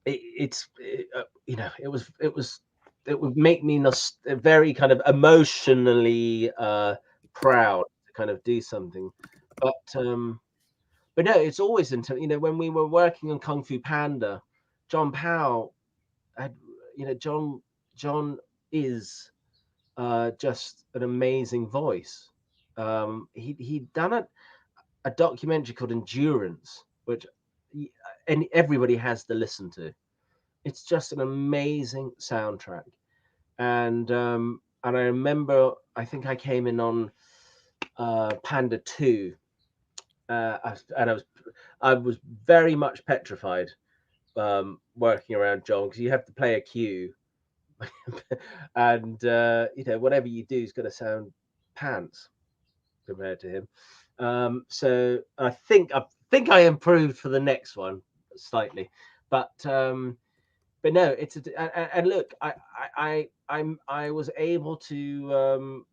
It would make me very kind of emotionally proud to kind of do something. But no, it's always when we were working on Kung Fu Panda, John Powell had, John is just an amazing voice. He'd done a documentary called Endurance, which everybody has to listen to. It's just an amazing soundtrack. And I remember, I think I came in on Panda 2, and I was very much petrified working around John, because you have to play a cue, and whatever you do is going to sound pants compared to him. So I think I improved for the next one slightly, but no, it's and look, I was able to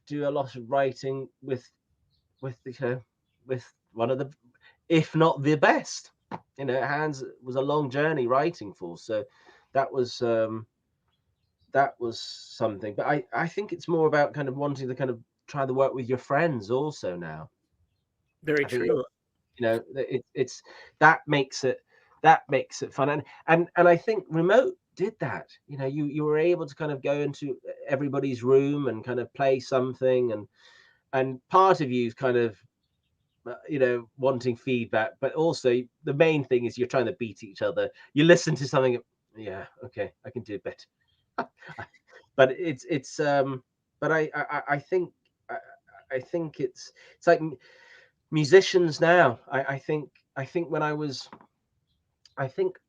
do a lot of writing with one of the, if not the best. Hans was a long journey writing for, so that was something. But I think it's more about kind of wanting to kind of try to work with your friends also now. Very true. It's that makes it fun, and I think remote did that. You were able to kind of go into everybody's room and kind of play something, and part of you's kind of wanting feedback, but also the main thing is you're trying to beat each other. You listen to something, yeah, okay, I can do it better. But but I think it's like musicians now. I think when I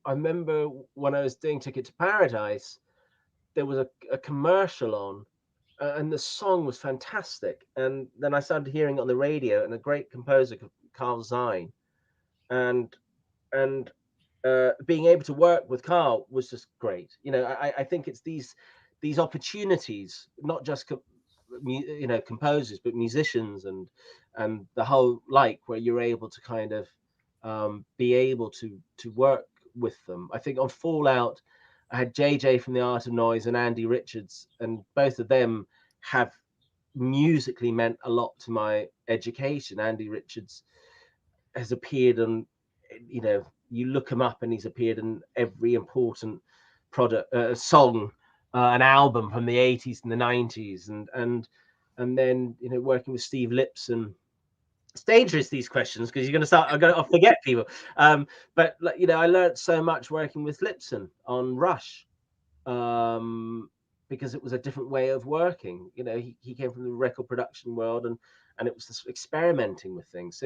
remember when I was doing Ticket to Paradise, there was a commercial on, and the song was fantastic. And then I started hearing it on the radio, and a great composer, Carl Zine, and being able to work with Carl was just great. I think it's these opportunities, not just composers, but musicians and the whole where you're able to kind of be able to work with them. I think on Fallout, I had JJ from The Art of Noise and Andy Richards, and both of them have musically meant a lot to my education. Andy Richards has appeared on, you look him up and he's appeared in every important song, an album from the 80s and the 90s, and then working with Steve Lipson. It's dangerous, these questions, because you're going to start. I'm going to forget people. But I learned so much working with Lipson on Rush, because it was a different way of working. He came from the record production world, and it was just experimenting with things.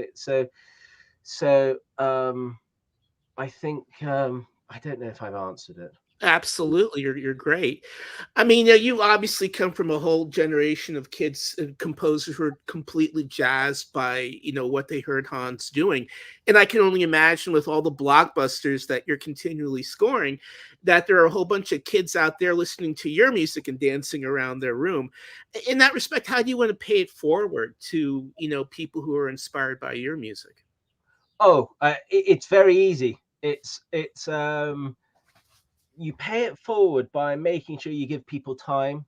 So I think I don't know if I've answered it. Absolutely, you're great. I mean, you obviously come from a whole generation of kids and composers who are completely jazzed by what they heard Hans doing, and I can only imagine, with all the blockbusters that you're continually scoring, that there are a whole bunch of kids out there listening to your music and dancing around their room. In that respect, how do you want to pay it forward to people who are inspired by your music? Oh, it's very easy. It's you pay it forward by making sure you give people time.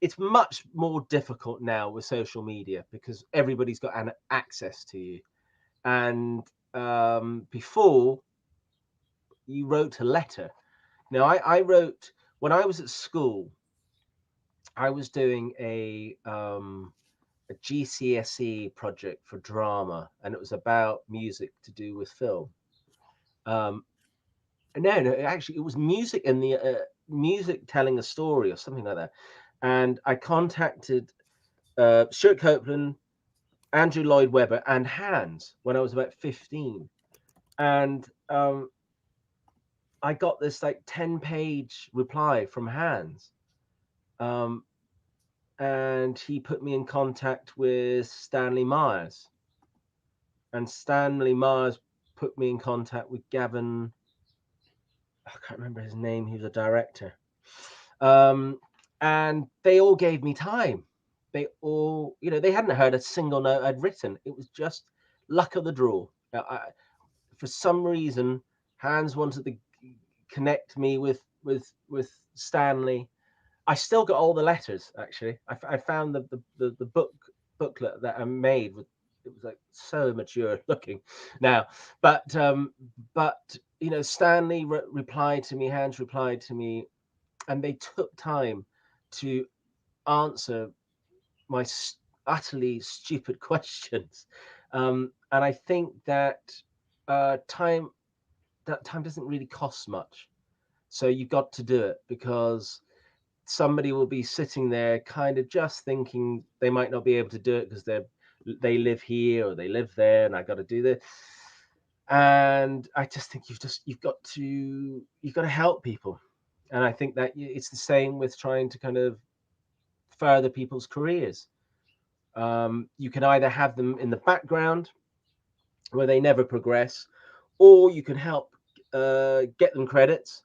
It's much more difficult now with social media, because everybody's got an access to you. And before, you wrote a letter. Now, I wrote, when I was at school, I was doing a GCSE project for drama, and it was about music to do with film. No, actually, it was music, and the music telling a story or something like that. And I contacted Stuart Copeland, Andrew Lloyd Webber, and Hans when I was about 15, and I got this 10-page reply from Hans, and he put me in contact with Stanley Myers, and Stanley Myers put me in contact with Gavin. I can't remember his name. He was a director. And they all gave me time. They all, they hadn't heard a single note I'd written. It was just luck of the draw. For some reason, Hans wanted to connect me with Stanley. I still got all the letters. Actually, I found the booklet that I made with. It was like so mature looking now, but you know, Stanley replied to me, Hans replied to me, and they took time to answer my utterly stupid questions. And I think that time doesn't really cost much. So you've got to do it, because somebody will be sitting there kind of just thinking they might not be able to do it because they live here or they live there, and I got to do this. And I just think you've got to help people. And I think that it's the same with trying to kind of further people's careers. You can either have them in the background where they never progress, or you can help get them credits,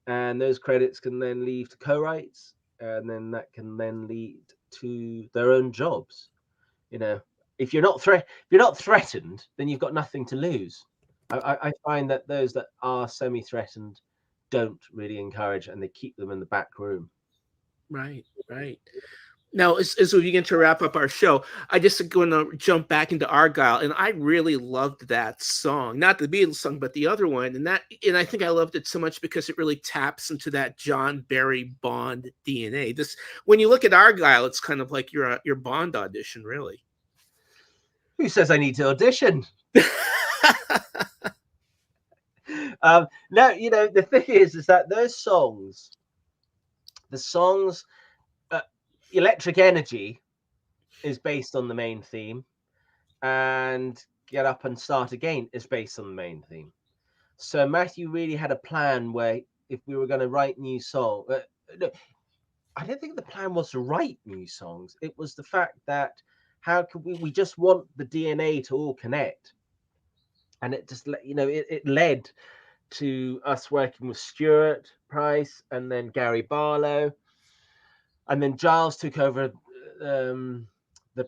and those credits can then lead to co-writes, and then that can then lead to their own jobs. You know, if you're not threatened, then you've got nothing to lose. I find that those that are semi-threatened don't really encourage, and they keep them in the back room. Right. Now, as we begin to wrap up our show, I just going to jump back into Argyle, and I really loved that song, not the Beatles song, but the other one, and I think I loved it so much because it really taps into that John Barry Bond DNA. When you look at Argyle, it's kind of like your Bond audition, really. Who says I need to audition? No, you know, the thing is that those songs, Electric Energy is based on the main theme, and Get Up and Start Again is based on the main theme. So Matthew really had a plan where if we were going to write new songs, no, I don't think the plan was to write new songs. It was the fact that how could we just want the DNA to all connect. And it just, you know, it led to us working with Stuart Price and then Gary Barlow. And then Giles took over the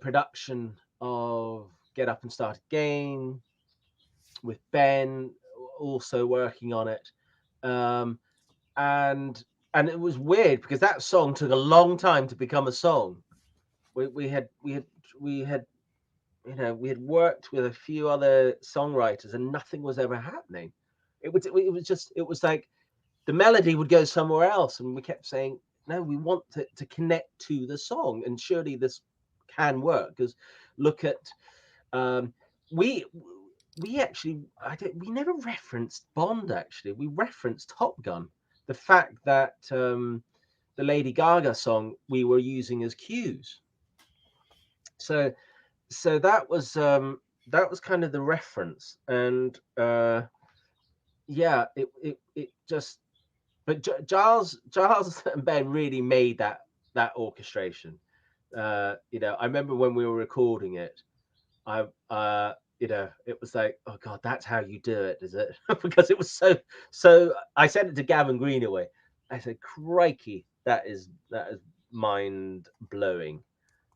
production of Get Up and Start Again, with Ben also working on it. And it was weird because that song took a long time to become a song. We had worked with a few other songwriters, and nothing was ever happening. It was like the melody would go somewhere else, and we kept saying, no, we want to connect to the song, and surely this can work. Because look at we never referenced Bond. Actually, we referenced Top Gun. The fact that the Lady Gaga song we were using as cues. So that was kind of the reference, and it just. But Giles and Ben really made that orchestration. You know, I remember when we were recording it, you know, it was like, oh God, that's how you do it, is it? Because it was so. I sent it to Gavin Greenaway. I said, crikey, that is mind blowing,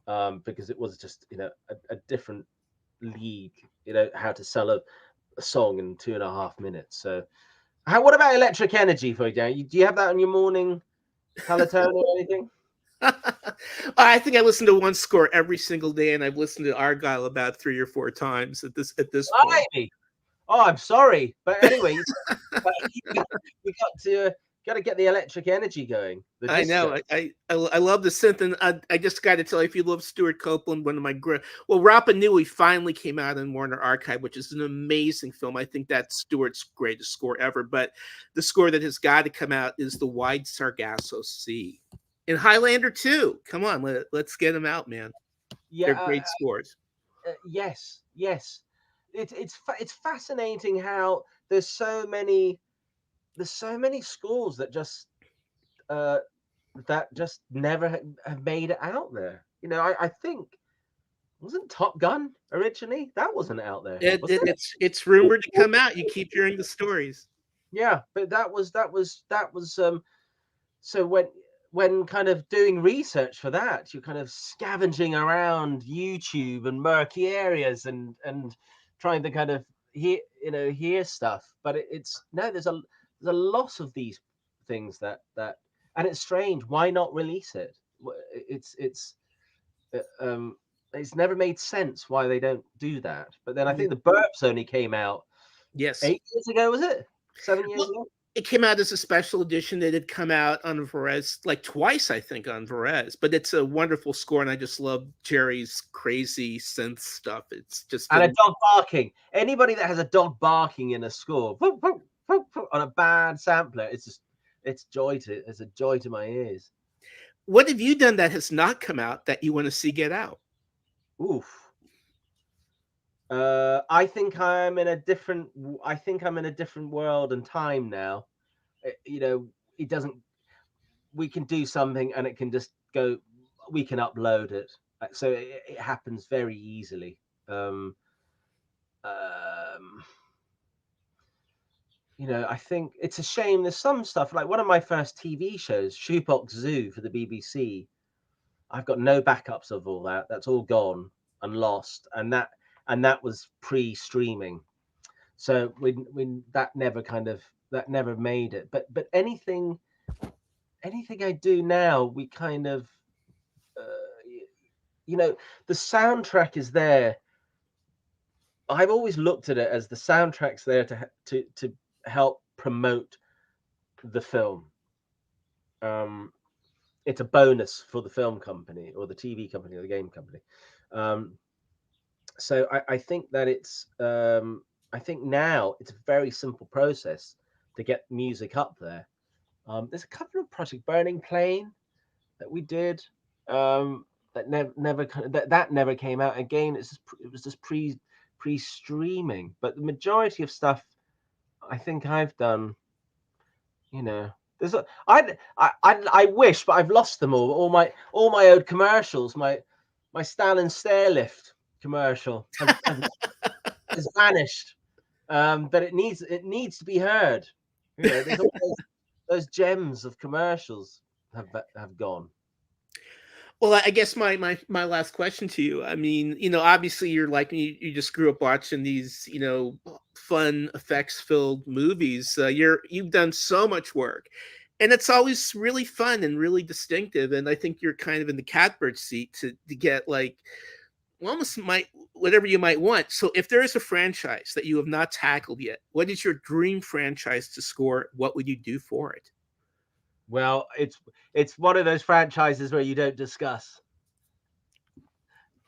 because it was just, you know, a different league. You know, how to sell a song in 2.5 minutes. So. What about Electric Energy for you, Dan? Do you have that on your morning palatone or anything? I think I listen to one score every single day, and I've listened to Argyle about 3 or 4 times at this point. Oh, I'm sorry, but anyway, we got to get the Electric Energy going. I know. I love the synth, and I just got to tell you, if you love Stuart Copeland, one of my Rapa Nui finally came out in Warner Archive, which is an amazing film. I think that's Stuart's greatest score ever. But the score that has got to come out is the Wide Sargasso Sea, and Highlander 2. Come on, let's get them out, man. Yeah, they're great scores. Yes. It's fascinating how there's so many scores that just never have made it out there. You know, I think, wasn't Top Gun originally? That wasn't out there. It's rumored to come out. You keep hearing the stories. Yeah, but that was so when kind of doing research for that, you're kind of scavenging around YouTube and murky areas and trying to kind of hear stuff. But there's a lot of these things that and it's strange. Why not release it? It's never made sense why they don't do that. But then I think the Burps only came out Yes. 8 years ago, was it? 7 years Well, ago? it came out as a special edition. It had come out on Varese like twice, I think, on Varese. But it's a wonderful score, and I just love Jerry's crazy synth stuff. It's just And a dog barking. Anybody that has a dog barking in a score on a bad sampler, it's a joy to my ears. What have you done that has not come out that you want to see get out? Oof. I think I'm in a different world and time now. It doesn't. We can do something and it can just go. We can upload it, so it happens very easily. I think it's a shame. There's some stuff like one of my first TV shows, Shoebox Zoo for the BBC. I've got no backups of all that. That's all gone and lost, and that was pre-streaming. So that never made it. But anything I do now, we kind of, the soundtrack is there. I've always looked at it as the soundtrack's there to help promote the film. It's a bonus for the film company or the TV company or the game company. So I think that I think now it's a very simple process to get music up there. There's a couple of projects, Burning Plain, that we did, that never came out. Again, it was just pre-streaming, but the majority of stuff I think I've done, I wish, but I've lost them all. All my old commercials, my Stalin Stairlift commercial has vanished. But it needs to be heard. There's all those gems of commercials have gone. Well, I guess my last question to you. I mean, obviously you're like me. You just grew up watching these, fun effects-filled movies. You've done so much work, and it's always really fun and really distinctive. And I think you're kind of in the catbird seat to get like almost whatever you might want. So if there is a franchise that you have not tackled yet, what is your dream franchise to score? What would you do for it? Well, it's one of those franchises where you don't discuss.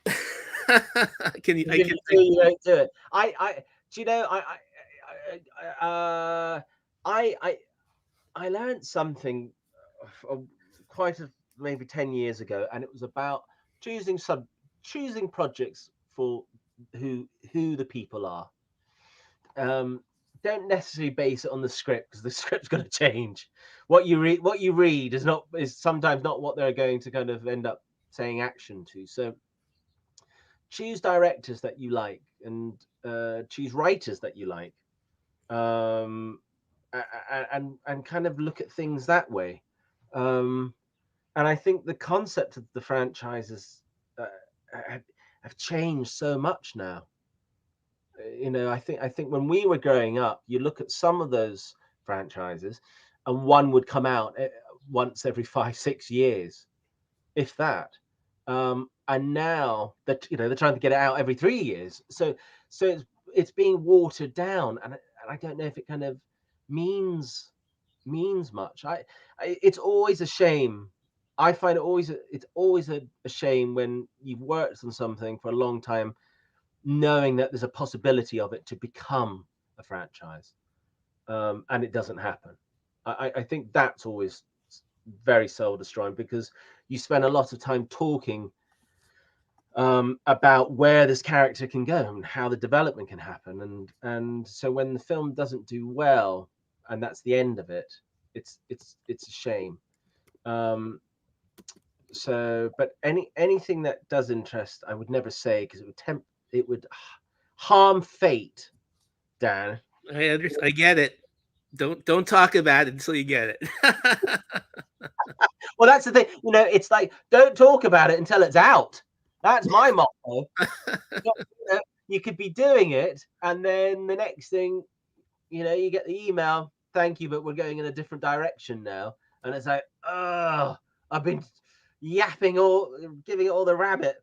You don't do it. I learned something maybe 10 years ago, and it was about choosing projects for who the people are. Don't necessarily base it on the script, because the script's going to change. What you read is sometimes not what they're going to kind of end up saying action to. So choose directors that you like, and choose writers that you like, and kind of look at things that way. And I think the concept of the franchises have changed so much now. I think when we were growing up, you look at some of those franchises, and one would come out once every 5-6 years, if that. And now that they're trying to get it out every 3 years, so it's being watered down, and I don't know if it kind of means much. It's always a shame. I find it's always a shame when you've worked on something for a long time, knowing that there's a possibility of it to become a franchise, and it doesn't happen. I think that's always very soul destroying, because you spend a lot of time talking about where this character can go and how the development can happen, and so when the film doesn't do well and that's the end of it, it's a shame. But anything that does interest, I would never say, because it would harm fate, Dan. I get it. Don't talk about it until you get it. Well, that's the thing. It's like, don't talk about it until it's out. That's my motto. You could be doing it, and then the next thing, you get the email, thank you, but we're going in a different direction now. and it's like, oh, I've been giving it all the rabbit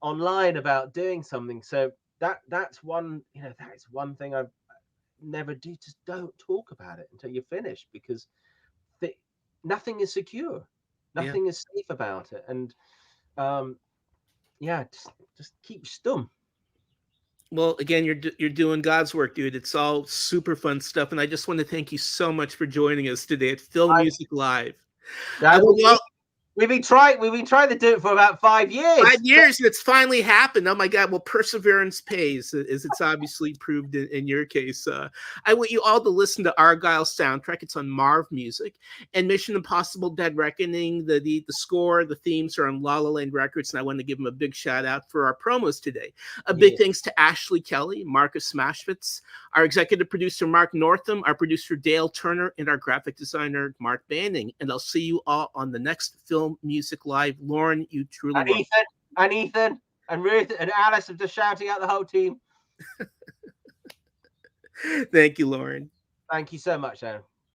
online about doing something. So that's one, that's one thing I've never do. Just don't talk about it until you're finished, because nothing is secure, nothing is safe about it, and just keep stum. Well, again, you're doing God's work, dude. It's all super fun stuff, and I just want to thank you so much for joining us today at Film Music Live. We've been trying to do it for about 5 years. 5 years, and it's finally happened. Oh my God! Well, perseverance pays, as it's obviously proved in your case. I want you all to listen to Argyle soundtrack. It's on Marv Music, and Mission Impossible: Dead Reckoning. The score, the themes are on La La Land Records, and I want to give them a big shout out for our promos today. Big thanks to Ashley Kelly, Marcus Smashvitz, our executive producer Mark Northam, our producer Dale Turner, and our graphic designer Mark Banning. And I'll see you all on the next Film Music Live. Lauren, you truly and Ethan and Ruth and Alice are just shouting out the whole team. Thank you, Lauren. Thank you so much, Aaron.